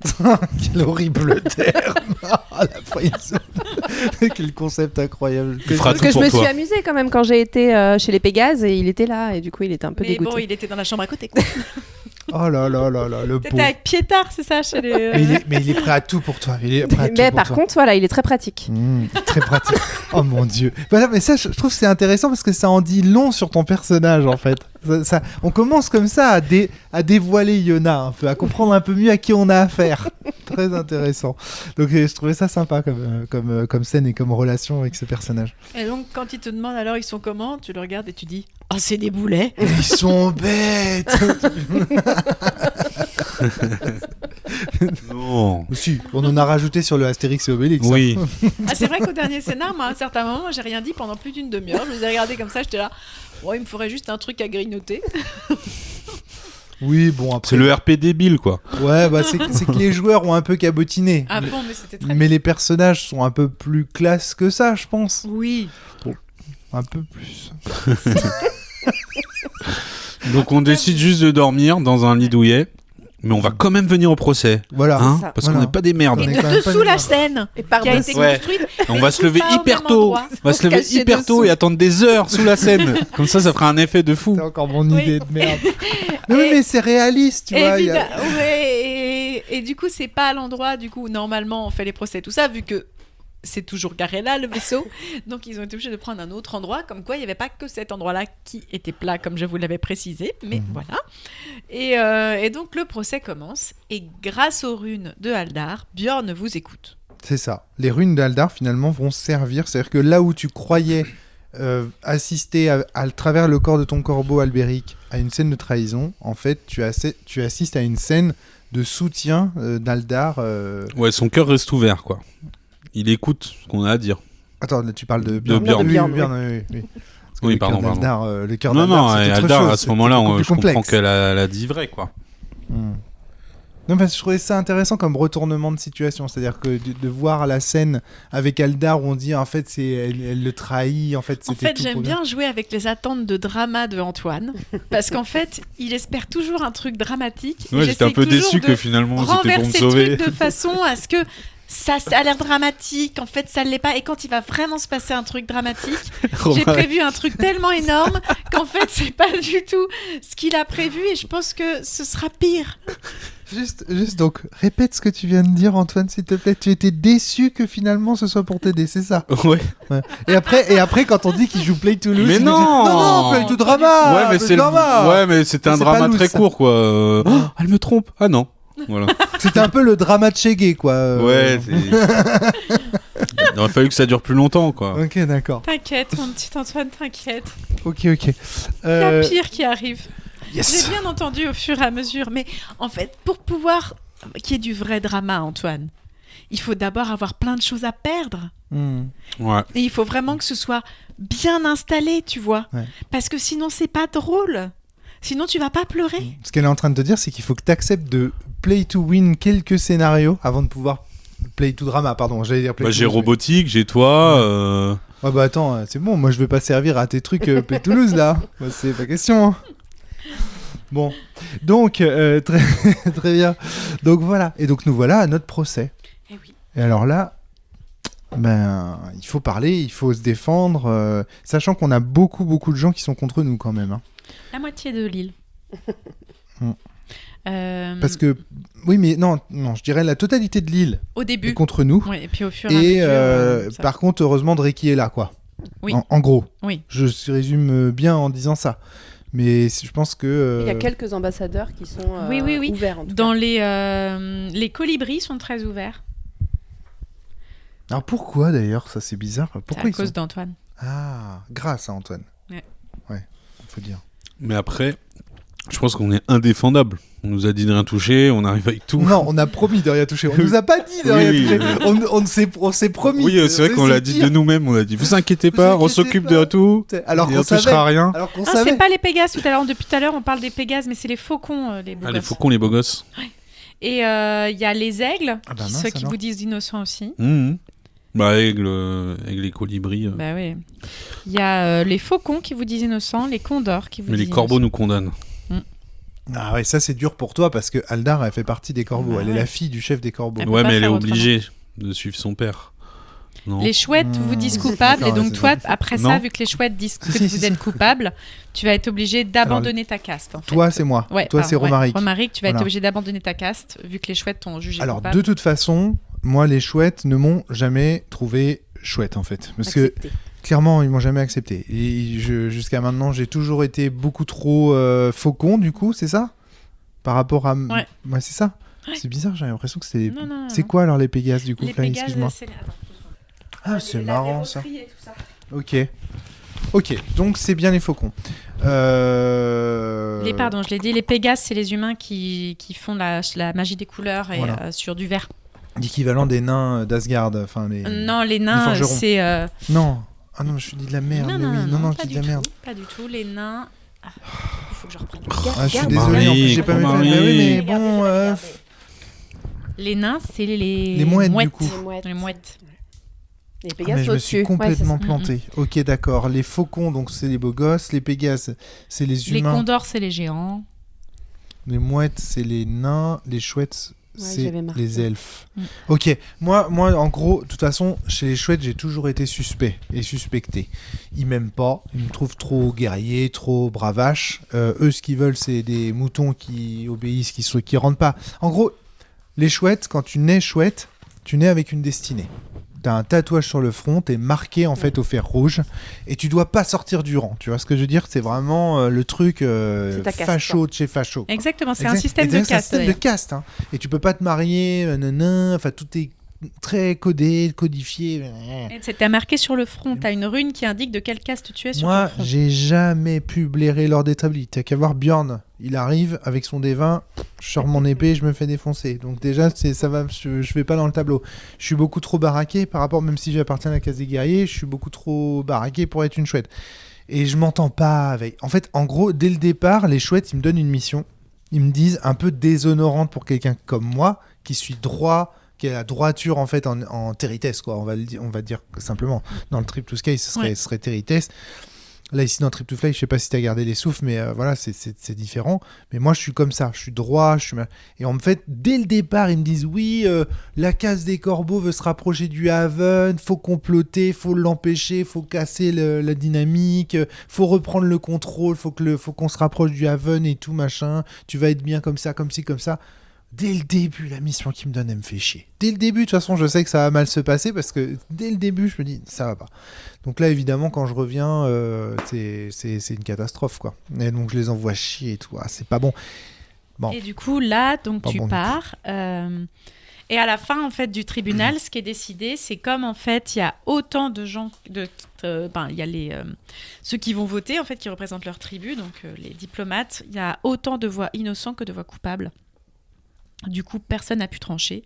Quel horrible terme. La friendzone. Quel concept incroyable. Il fera Parce tout que je pour me suis toi. amusée quand même quand j'ai été chez les Pégases et il était là et du coup il était un peu Mais bon, dégoûté. il était dans la chambre à côté. Quoi. Oh là là là là, le T'étais pauvre. avec Pietard, c'est ça, chez les. Mais il est prêt à tout pour toi. Il est prêt à tout Mais pour par toi. contre, voilà, il est très pratique. Très pratique. Oh mon dieu. Voilà, mais ça, je trouve que c'est intéressant parce que ça en dit long sur ton personnage en fait. On commence comme ça à dévoiler Yona un peu, à comprendre un peu mieux à qui on a affaire. Très intéressant. Donc je trouvais ça sympa comme scène et comme relation avec ce personnage. Et donc, quand il te demande alors ils sont comment, tu le regardes et tu dis oh, c'est des boulets. Ils sont bêtes. Non. Si, on en a rajouté sur le Astérix et Obélix. Oui. Ah, c'est vrai qu'au dernier scénar, moi, à un certain moment, j'ai rien dit pendant plus d'une demi-heure. Je les ai regardés comme ça, j'étais là. Ouais, il me faudrait juste un truc à grignoter. Oui, bon après. C'est le RP débile, quoi. Ouais, bah c'est que les joueurs ont un peu cabotiné. À fond, mais c'était très Mais les personnages sont un peu plus classe que ça, je pense. Oui. Un peu plus. Donc on décide juste de dormir dans un lit douillet, mais on va quand même venir au procès. Voilà. Hein, ça. parce Voilà. qu'on n'est pas des merdes. On Et est de quand même pas dessous des la merdes. scène Et par qui a été Ouais. construite. Et on va se lever pas au hyper même tôt. endroit. On va se lever cacher hyper tôt dessous. et attendre des heures sous la scène. Comme ça fera un effet de fou. C'est encore mon Oui. idée de merde. Mais oui, mais c'est réaliste, tu vois. il y a- Et du coup, c'est pas à l'endroit du coup où normalement on fait les procès, tout ça, vu que c'est toujours garé là, le vaisseau. Donc ils ont été obligés de prendre un autre endroit, comme quoi il n'y avait pas que cet endroit-là qui était plat, comme je vous l'avais précisé. Mais voilà. Et donc le procès commence, et grâce aux runes de Haldar, Bjorn vous écoute. C'est ça. Les runes d'Aldar, finalement, vont servir. C'est-à-dire que là où tu croyais assister à travers le corps de ton corbeau Albéric à une scène de trahison, en fait, tu assistes à une scène de soutien d'Aldar. Ouais, son cœur reste ouvert, quoi. Il écoute ce qu'on a à dire. Attends, là, tu parles de Bjorn. Bjorn. Oui, Bjorn, oui, oui. Parce que Oui, le cœur pardon. d'Aldar, le cœur Non, d'Aldar, non, c'est et autre Aldar, chose, à ce moment-là, c'est beaucoup plus je comprends complexe. qu'elle a dit vrai, quoi. Non, parce que je trouvais ça intéressant comme retournement de situation, c'est-à-dire que de voir la scène avec Aldar où on dit en fait elle le trahit, en fait En c'était fait, tout j'aime pour bien jouer avec les attentes de drama de Antoine, parce qu'en fait, il espère toujours un truc dramatique. et Ouais, j'étais un j'essaie peu toujours déçu de que finalement c'était pour me renverser sauver. le truc de façon à ce que ça a l'air dramatique, en fait ça l'est pas, et quand il va vraiment se passer un truc dramatique, j'ai prévu un truc tellement énorme qu'en fait c'est pas du tout ce qu'il a prévu, et je pense que ce sera pire. Juste donc, répète ce que tu viens de dire, Antoine, s'il te plaît. Tu étais déçu que finalement ce soit pour t'aider, c'est ça? Ouais. Ouais. Et après, quand on dit qu'il joue Play to Lose, Mais il nous non dit, non, Play to Drama. Ouais, mais Play c'est to drama. ouais, mais c'était un C'est pas drama loose, très ça. court, quoi. Elle me trompe. Ah non. Voilà. C'était un peu le drama de Chegué, quoi. Ouais. Il aurait fallu que ça dure plus longtemps, quoi. Ok, d'accord. T'inquiète, mon petit Antoine, t'inquiète. Ok. Il y a pire qui arrive. Yes. J'ai bien entendu au fur et à mesure, mais en fait, pour pouvoir qu'il y ait du vrai drama, Antoine, il faut d'abord avoir plein de choses à perdre. Ouais. Et il faut vraiment que ce soit bien installé, tu vois. Ouais. Parce que sinon, c'est pas drôle. Sinon, tu vas pas pleurer. Ce qu'elle est en train de te dire, c'est qu'il faut que tu acceptes de play to win quelques scénarios avant de pouvoir play to drama, pardon. J'allais dire play Bah, to j'ai lose, mais- robotique, j'ai toi. Ouais, bah attends, c'est bon, moi je vais pas servir à tes trucs Play to Lose là. Bah, c'est pas question. Hein. Bon, donc très, très bien. Donc voilà, et donc nous voilà à notre procès. Eh oui. Et alors là, ben il faut parler, il faut se défendre, sachant qu'on a beaucoup de gens qui sont contre nous quand même. Hein. La moitié de l'île. Parce que oui, mais non, je dirais la totalité de l'île au est début. contre nous. Ouais, et puis au fur et à Et mesure. ça- par contre, heureusement, Drake est là, quoi. Oui. En gros. Oui. Je résume bien en disant ça. Mais je pense que... Il y a quelques ambassadeurs qui sont Oui. ouverts en tout Dans cas. les colibris sont très ouverts. Alors pourquoi d'ailleurs? Ça c'est bizarre. C'est Pourquoi à ils cause sont... d'Antoine. Ah, grâce à Antoine. Ouais. Ouais, faut dire. Mais après, Je pense qu'on est indéfendable. On nous a dit de rien toucher, on arrive avec tout. Non, on a promis de rien toucher. On nous a pas dit de rien Oui, toucher. On s'est promis. Oui, c'est vrai qu'on l'a dit de nous-mêmes. On a dit, vous inquiétez pas, on s'occupe de tout. Alors Et qu'on on touchera savait. rien. Alors qu'on Ah, savait. c'est pas les Pégases tout à l'heure. Depuis tout à l'heure, on parle des Pégases, mais c'est les faucons, les beaux Ah, les gosses. faucons, les beaux gosses. Et il y a les aigles, Ah bah ceux mince, qui alors. vous disent innocents aussi. Bah, aigle les colibris. Bah oui. Il y a les faucons qui vous disent innocents, les condors qui vous Mais disent les corbeaux innocents. nous condamnent. Ah ouais, ça c'est dur pour toi parce que Aldar, elle fait partie des corbeaux. Bah Elle est ouais. la fille du chef des corbeaux. Elle peut Ouais, pas mais elle est faire obligée de suivre son père. Non. Les chouettes vous disent coupable, D'accord, et donc c'est toi, ça. après Non. ça, vu que les chouettes disent que Si, vous si, êtes si. coupable, tu vas être obligé d'abandonner ta caste. En fait. Toi, c'est moi. Ouais, Toi, pardon, c'est Romaric. Romaric, tu vas être Voilà. obligé d'abandonner ta caste, vu que les chouettes t'ont jugé Alors, coupable. de toute façon, moi, les chouettes ne m'ont jamais trouvé chouette en fait. Parce que Accepté. clairement, ils m'ont jamais accepté. Et jusqu'à maintenant, j'ai toujours été beaucoup trop faucon, du coup, c'est ça? Par rapport à. Ouais. Ouais, c'est ça. Ouais. C'est bizarre, j'ai l'impression que c'est. Non, non, C'est non. quoi alors les Pégases du coup, Les Fly, Pégases, excuse-moi. c'est... Attends. Ah, c'est La marrant ça. verroterie et tout ça. Ok. Ok, donc c'est bien les faucons. Pardon, je l'ai dit, les Pégases, c'est les humains qui font la magie des couleurs et, Voilà. sur du verre. L'équivalent des nains d'Asgard. Enfin, les... Non, les nains, forgerons. c'est... Non. Ah non, je suis dit de la merde. non, mais non, oui. non, je pas dis du de la merde. tout. Pas du tout, les nains... Ah, il faut que je reprenne. Ah, je suis Garde. désolé, en plus, j'ai Marie, pas mis Marie. mais oui, mais Regardez, bon. regardez. Les nains, c'est Les mouettes, du coup. Les mouettes. Les mouettes. Les Ah, Pégases mais je me au-dessus. suis complètement Ouais, c'est ça. planté. Ok, d'accord. Les faucons, donc c'est les beaux gosses. Les Pégases, c'est les Les humains. condors, c'est les géants. Les mouettes, c'est les nains. Les chouettes, c'est j'avais marqué. les elfes. Mm. Ok, moi, en gros, de toute façon, chez les chouettes, j'ai toujours été suspect et suspecté. Ils m'aiment pas. Ils me trouvent trop guerrier, trop bravache. Eux, ce qu'ils veulent, c'est des moutons qui obéissent, qui rentrent pas. En gros, les chouettes, quand tu nais chouette, tu nais avec une destinée. T'as un tatouage sur le front, t'es marqué en fait au fer rouge, et tu dois pas sortir du rang. Tu vois ce que je veux dire? C'est vraiment le truc ta caste, facho de chez facho. quoi. Exactement, c'est un Exact. système Et de d'ailleurs, c'est un caste. système de d'ailleurs. caste. Hein. Et tu peux pas te marier, enfin tout est très codé, codifié. Et t'as marqué sur le front, t'as une rune qui indique de quelle caste tu es sur Moi, ton front. j'ai jamais pu blairer l'ordre établi. T'as qu'à voir Bjorn. Il arrive avec son D20, je sors mon épée, je me fais défoncer. Donc déjà, ça va, je vais pas dans le tableau. Je suis beaucoup trop baraqué par rapport, même si j'appartiens à la case des guerriers, je suis beaucoup trop baraqué pour être une chouette. Et je m'entends pas avec. En fait, en gros, dès le départ, les chouettes, ils me donnent une mission. Ils me disent un peu déshonorante pour quelqu'un comme moi, qui suis droit, qui a la droiture en fait en Territes, quoi. On va dire simplement. Dans le Trip to Sky, ce serait Territes. Là, ici, dans Trip to Fly, je sais pas si tu as gardé les souffles, mais voilà, c'est différent. Mais moi, je suis comme ça. Je suis droit. Et en fait, dès le départ, ils me disent oui, la case des corbeaux veut se rapprocher du Haven, faut comploter, faut l'empêcher, faut casser la dynamique, faut reprendre le contrôle, faut qu'on se rapproche du Haven et tout, machin. Tu vas être bien comme ça, comme ci, comme ça. Dès le début, la mission qu'ils me donnent, elle me fait chier. Dès le début, de toute façon, je sais que ça va mal se passer parce que dès le début, je me dis, ça va pas. Donc là, évidemment, quand je reviens, c'est une catastrophe, quoi. Et donc, je les envoie chier et tout. Ah, c'est pas bon. Bon. Et du coup, là, donc Pas tu bon du pars. Et à la fin, en fait, du tribunal, ce qui est décidé, c'est comme, en fait, il y a autant de gens... il y a ceux qui vont voter, en fait, qui représentent leur tribu, donc les diplomates. Il y a autant de voix innocents que de voix coupables. Du coup, personne n'a pu trancher.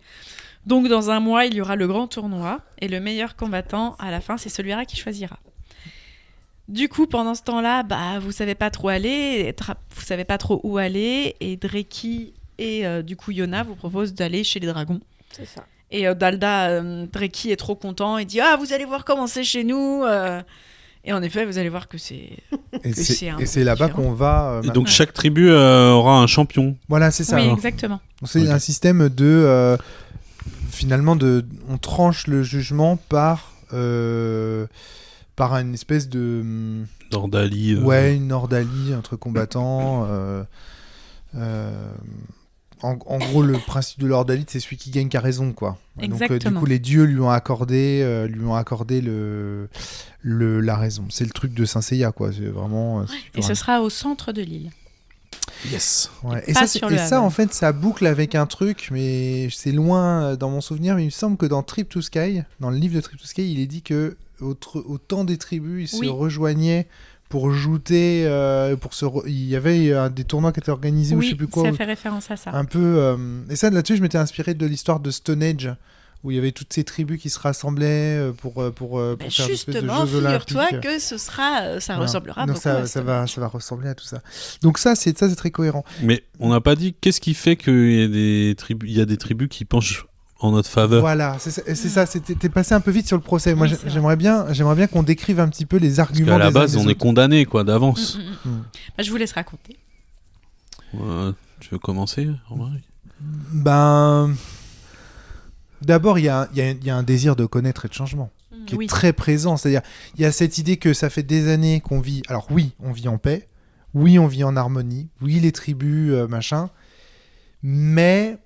Donc, dans un mois, il y aura le grand tournoi. Et le meilleur combattant, à la fin, c'est celui-là qui choisira. Du coup, pendant ce temps-là, vous savez pas trop vous savez pas trop où aller. Et Dreki et du coup Yona vous proposent d'aller chez les dragons. C'est ça. Et Dreki est trop content et dit vous allez voir comment c'est chez nous. Et en effet, vous allez voir que c'est... Et c'est un c'est peu là-bas différent. qu'on va. Et donc chaque tribu aura un champion. Voilà, c'est ça. Oui, hein. exactement. C'est Ok. un système de finalement on tranche le jugement par une espèce de Dordalie. ouais, une ordalie entre combattants. En gros, le principe de l'ordalie, c'est celui qui gagne qui a raison, quoi. Donc du Exactement. coup, les dieux lui ont accordé la raison. C'est le truc de Saint Seiya, quoi. C'est vraiment. Et ce sera au centre de l'île. Yes. Ouais. Et Et pas ça, sur le Havre. en fait, ça boucle avec un truc, mais c'est loin dans mon souvenir. Mais il me semble que dans Trip to Sky, dans le livre de Trip to Sky, il est dit que au temps des tribus, ils Oui. se rejoignaient pour jouter, il y avait des tournois qui étaient organisés ou je sais plus quoi. ça fait référence à ça. Un peu. Et ça, là-dessus, je m'étais inspiré de l'histoire de Stone Age, où il y avait toutes ces tribus qui se rassemblaient pour faire des espèces de Justement, Jeux figure-toi olympiques. que ça Voilà. ressemblera Donc beaucoup à ça va ressembler à tout ça. Donc ça, c'est très cohérent. Mais on n'a pas dit qu'est-ce qui fait qu'il y a des tribus qui penchent en notre faveur. Voilà, c'est ça. T'es passé un peu vite sur le procès. Moi, Oui, c'est j'aimerais bien qu'on décrive un petit peu les Parce arguments. qu'à la des uns base, des on est autres. condamné quoi d'avance. Je vous laisse raconter. Tu veux commencer, Romaric? Ben, d'abord, il y a un désir de connaître et de changement qui est très présent. C'est-à-dire, il y a cette idée que ça fait des années qu'on vit. Alors oui, on vit en paix. Oui, on vit en harmonie. Oui, les tribus, machin. Mais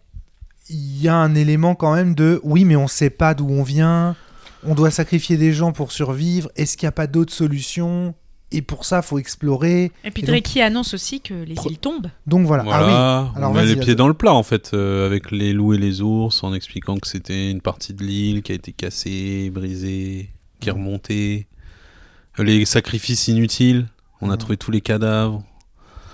il y a un élément quand même de oui, mais on sait pas d'où on vient. On doit sacrifier des gens pour survivre. Est-ce qu'il n'y a pas d'autres solutions? Et pour ça, faut explorer. Et puis Et Drake annonce aussi que les îles tombent. Donc voilà. Voilà, Ah oui. Alors on met vas-y, les pieds dans le plat en fait, avec les loups et les ours, en expliquant que c'était une partie de l'île qui a été cassée, brisée, qui est remontée. Les sacrifices inutiles, on a trouvé tous les cadavres.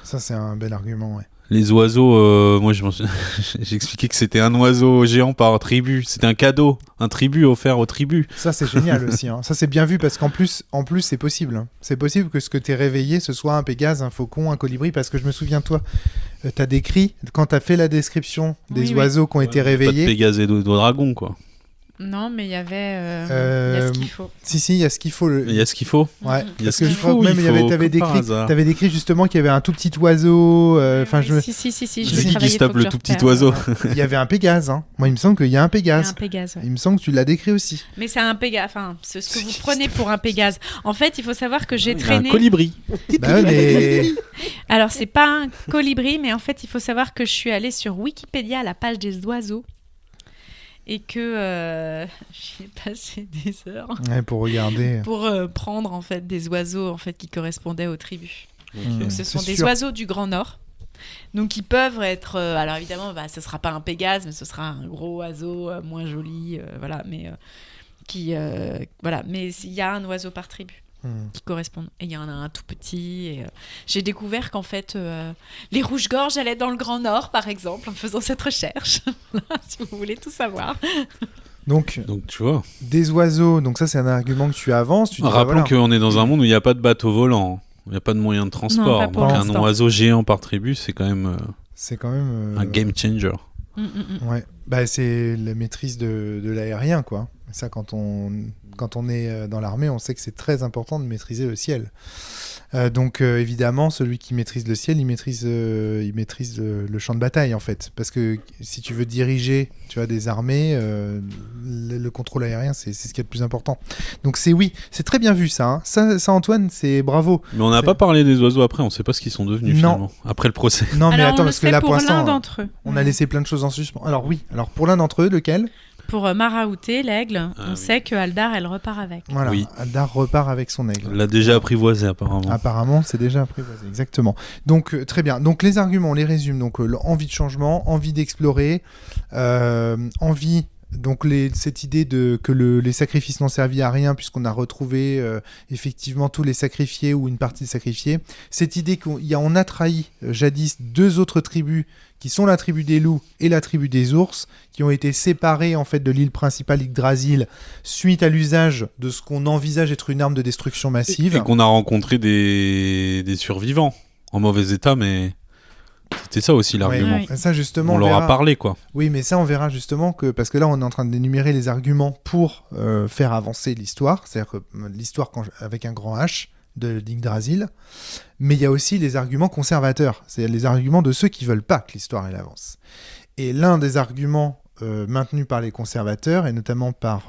Ça, c'est un bel argument, ouais. Les oiseaux, moi j'ai expliqué que c'était un oiseau géant par tribu, c'était un cadeau, un tribut offert aux tribus. Ça, c'est génial aussi. Hein. Ça, c'est bien vu parce qu'en plus, c'est possible. Hein. C'est possible que ce que tu es réveillé, ce soit un pégase, un faucon, un colibri, parce que je me souviens, toi, tu as décrit, quand tu as fait la description des oiseaux qui ont été réveillés. Pas de Pégase et de dragon quoi. Non, mais il y avait il y a ce qu'il faut. Si, il y a ce qu'il faut. Il y a ce qu'il faut. Ouais, Il y a parce ce que qu'il je crois faut, que même il faut t'avais décrit justement qu'il y avait un tout petit oiseau. Si, je C'est l'ai qui travaillé, se tape faut que le je tout petit repère. oiseau? Il y avait un pégase. Hein. Moi, il me semble qu'il y a un Il y a pégase. un Pégase, ouais. Il me semble que tu l'as décrit aussi. Mais c'est un Pégase, enfin, c'est ce que vous prenez pour un Pégase. En fait, il faut savoir que j'ai Il y a traîné. un colibri. Bah ouais, mais... Alors, c'est pas un colibri, mais en fait, il faut savoir que je suis allée sur Wikipédia à la page des oiseaux et que j'ai passé des heures Ouais, pour regarder. pour prendre en fait des oiseaux en fait qui correspondaient aux tribus. Donc, ce sont c'est des sûr. oiseaux du Grand Nord. Donc, ils peuvent être. Alors, évidemment, ce ne sera pas un Pégase, mais ce sera un gros oiseau moins joli. Voilà, mais voilà. Mais il y a un oiseau par tribu qui correspondent. Et il y en a un tout petit. Et, j'ai découvert qu'en fait, les rouges-gorges allaient dans le Grand Nord, par exemple, en faisant cette recherche. Si vous voulez tout savoir. Donc, Tu vois. des oiseaux, donc ça, c'est un argument que tu avances. Tu dis, Rappelons voilà. qu'on est dans un monde où il n'y a pas de bateau volant. Il n'y a pas de moyen de transport. pas pour Donc un l'instant. oiseau géant par tribu, c'est quand même C'est quand même... un game changer. Ouais, bah, c'est la maîtrise de l'aérien, quoi. Ça, quand on est dans l'armée, on sait que c'est très important de maîtriser le ciel. Donc, évidemment, celui qui maîtrise le ciel, il maîtrise le champ de bataille, en fait. Parce que si tu veux diriger, tu vois, des armées, le contrôle aérien, c'est ce qui est le plus important. Donc, c'est très bien vu, ça. Hein. Ça, Antoine, c'est bravo. Mais on n'a pas parlé des oiseaux après, on ne sait pas ce qu'ils sont devenus Non. finalement. Après le procès. Non, mais Alors, attends, on le parce que sait là, pour pour l'instant, l'un d'entre eux. on a laissé plein de choses en suspens. Alors, oui. Alors, pour l'un d'entre eux, lequel ? Pour Maraouté, l'aigle, on oui. sait que Aldar, elle repart avec. Voilà. Oui. Aldar repart avec son aigle. On l'a déjà apprivoisé apparemment. Apparemment, c'est déjà apprivoisé, exactement. Donc, très bien. Donc, les arguments, on les résume. Donc, envie de changement, envie d'explorer, envie... Donc cette idée que les sacrifices n'ont servi à rien puisqu'on a retrouvé effectivement tous les sacrifiés ou une partie des sacrifiés. Cette idée qu'on a trahi jadis deux autres tribus qui sont la tribu des loups et la tribu des ours qui ont été séparées en fait de l'île principale Yggdrasil suite à l'usage de ce qu'on envisage être une arme de destruction massive. Et qu'on a rencontré des survivants en mauvais état, mais c'était ça aussi l'argument. Ouais, ça justement, On leur verra. a parlé quoi. Oui, mais ça, on verra justement que... Parce que là, on est en train d'énumérer les arguments pour faire avancer l'histoire. C'est-à-dire que l'histoire avec un grand H de d'Yggdrasil. Mais il y a aussi les arguments conservateurs. C'est-à-dire les arguments de ceux qui veulent pas que l'histoire, elle avance. Et l'un des arguments maintenus par les conservateurs, et notamment par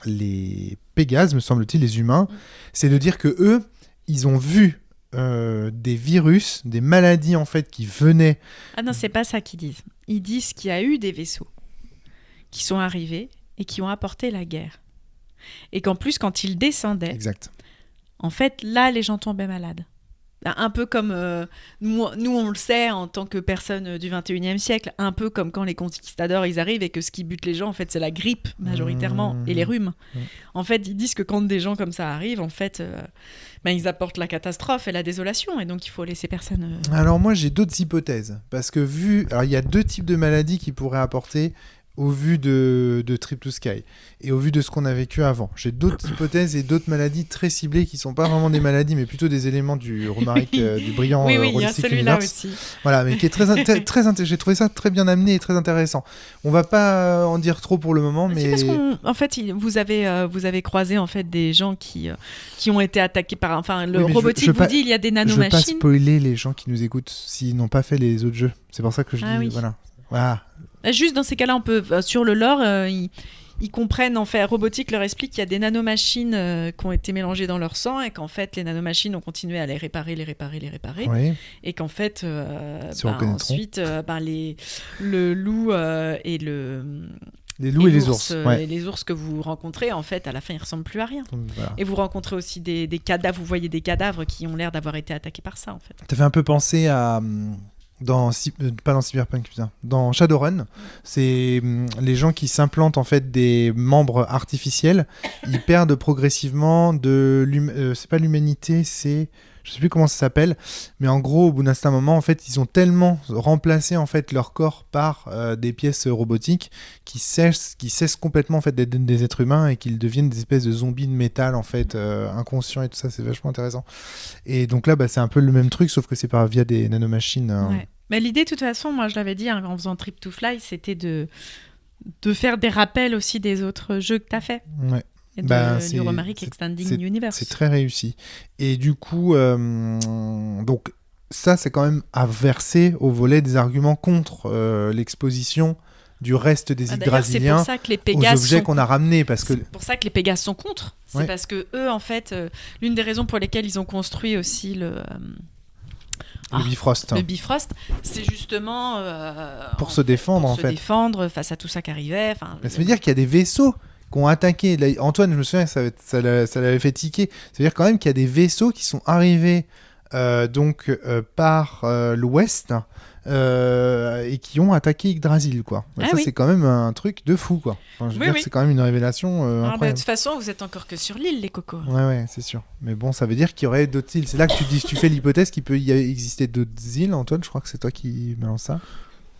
les Pégases, me semble-t-il, les humains, c'est de dire que eux, ils ont vu... des virus, des maladies en fait qui venaient. Ah non, c'est pas ça qu'ils disent. Ils disent qu'il y a eu des vaisseaux qui sont arrivés et qui ont apporté la guerre. Et qu'en plus, quand ils descendaient, Exact. en fait, là, les gens tombaient malades. Un peu comme nous, on le sait en tant que personne du 21e siècle, un peu comme quand les conquistadors ils arrivent et que ce qui bute les gens en fait c'est la grippe majoritairement et les rhumes. En fait ils disent que quand des gens comme ça arrivent en fait ils apportent la catastrophe et la désolation et donc il faut laisser personne. Alors moi j'ai d'autres hypothèses parce que alors il y a 2 types de maladies qui pourraient apporter au vu de Trip to Sky et au vu de ce qu'on a vécu avant. J'ai d'autres hypothèses et d'autres maladies très ciblées qui sont pas vraiment des maladies mais plutôt des éléments du Romaric du brillant oui, il y a Holistic celui-là Universe. aussi. Voilà, mais qui est j'ai trouvé ça très bien amené et très intéressant. On va pas en dire trop pour le moment, mais parce qu'en fait, vous avez croisé en fait des gens qui ont été attaqués par, le oui, robotique vous dit il y a des je veux pas nanomachines. spoiler les gens qui nous écoutent s'ils n'ont pas fait les autres jeux. C'est pour ça que je dis oui. voilà. Juste dans ces cas-là, on peut sur le lore, ils comprennent en fait. Robotique leur explique qu'il y a des nanomachines qui ont été mélangées dans leur sang et qu'en fait les nanomachines ont continué à les réparer, Oui. et qu'en fait ensuite le loup et Les loups et les ours. Et les ours que vous rencontrez, en fait, à la fin, ils ressemblent plus à rien. Voilà. Et vous rencontrez aussi des cadavres. Vous voyez des cadavres qui ont l'air d'avoir été attaqués par ça, en fait. Ça fait un peu penser à pas dans Cyberpunk, putain, dans Shadowrun, c'est les gens qui s'implantent en fait des membres artificiels, ils perdent progressivement c'est pas l'humanité, c'est je sais plus comment ça s'appelle, mais en gros au bout d'un certain moment en fait ils ont tellement remplacé en fait leur corps par des pièces robotiques qui cessent complètement en fait d'être des êtres humains et qu'ils deviennent des espèces de zombies de métal en fait inconscients et tout ça. C'est vachement intéressant. Et donc là c'est un peu le même truc sauf que c'est via des nanomachines. Ouais. Mais l'idée de toute façon, moi je l'avais dit en faisant Trip to Fly, c'était de faire des rappels aussi des autres jeux que tu as fait. Ouais. Et du Romaric Extending Universe. C'est très réussi. Et du coup, donc ça, c'est quand même à verser au volet des arguments contre l'exposition du reste des Yggdrasiliens aux objets qu'on a ramenés. C'est pour ça que les Pégases sont contre. C'est parce que eux, en fait, l'une des raisons pour lesquelles ils ont construit aussi le Bifrost. Le Bifrost, c'est justement pour se défendre, se défendre face à tout ça qui arrivait. Ça veut dire qu'il y a des vaisseaux qui ont attaqué. Là, Antoine, je me souviens, ça l'avait fait tiquer. Ça veut dire quand même qu'il y a des vaisseaux qui sont arrivés par l'ouest et qui ont attaqué Yggdrasil, quoi. C'est quand même un truc de fou, quoi. Je veux dire, c'est quand même une révélation incroyable. De toute façon, vous êtes encore que sur l'île, les cocos. Ouais, c'est sûr. Mais bon, ça veut dire qu'il y aurait d'autres îles. C'est là que tu fais l'hypothèse qu'il peut y exister d'autres îles. Antoine, je crois que c'est toi qui balance ça.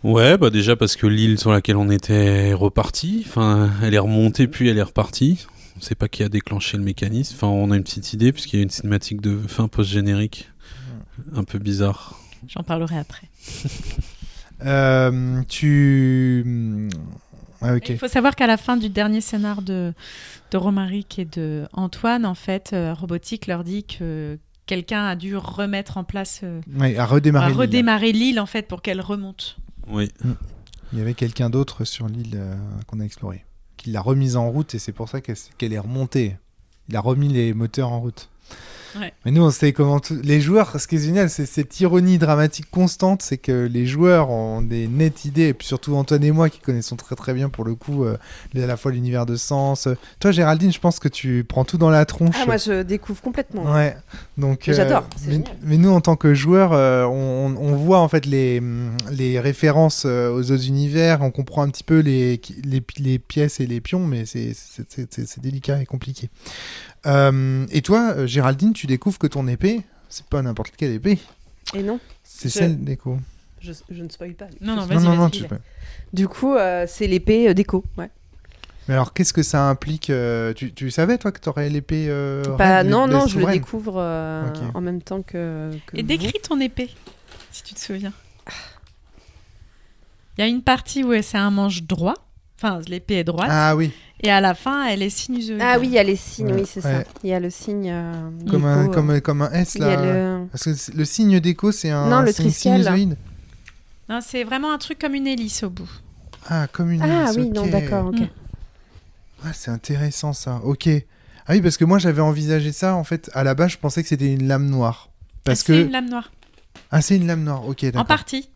Ouais, déjà parce que l'île sur laquelle on était est repartie. Enfin, elle est remontée puis elle est repartie. On sait pas qui a déclenché le mécanisme. Enfin, on a une petite idée puisqu'il y a une cinématique de fin post-générique un peu bizarre. J'en parlerai après. Okay. Il faut savoir qu'à la fin du dernier scénar de Romaric et de Antoine, en fait, Robotique leur dit que quelqu'un a dû remettre en place, à redémarrer l'île en fait pour qu'elle remonte. Oui. Il y avait quelqu'un d'autre sur l'île qu'on a explorée, qui l'a remise en route et c'est pour ça qu'elle est remontée. Il a remis les moteurs en route. Ouais. Mais nous, on sait comment les joueurs, ce qui est génial, c'est cette ironie dramatique constante, c'est que les joueurs ont des nettes idées, et puis surtout Antoine et moi qui connaissons très très bien pour le coup à la fois l'univers de Sens. Toi, Géraldine, je pense que tu prends tout dans la tronche. Ah, moi, je découvre complètement. Ouais. Donc, j'adore. C'est génial. Mais nous, en tant que joueurs, on voit en fait les références aux autres univers, on comprend un petit peu les pièces et les pions, mais c'est délicat et compliqué. Et toi, Géraldine, tu découvres que ton épée, c'est pas n'importe quelle épée. Et non. C'est celle d'Echo. Je ne spoil pas. Non, vas-y. Tu peux. Du coup, c'est l'épée d'Echo. Ouais. Mais alors, qu'est-ce que ça implique tu savais, toi, que tu aurais l'épée Non, je le découvre en même temps que Et décris ton épée, si tu te souviens. Il y a une partie où c'est un manche droit. Enfin, l'épée est droite. Ah oui. Et à la fin, elle est sinueuse. Ah oui, il y a les signes, oui, c'est ça. Il y a le signe comme un S, là. Parce que le signe d'écho, c'est un sinusoïde. Non, c'est vraiment un truc comme une hélice au bout. Ah, comme une hélice, Ah oui, non, d'accord, ok. Ah, c'est intéressant, ça. Ok. Ah oui, parce que moi, j'avais envisagé ça, en fait. À la base, je pensais que c'était une lame noire. C'est une lame noire. Ah, c'est une lame noire, ok, d'accord. En partie.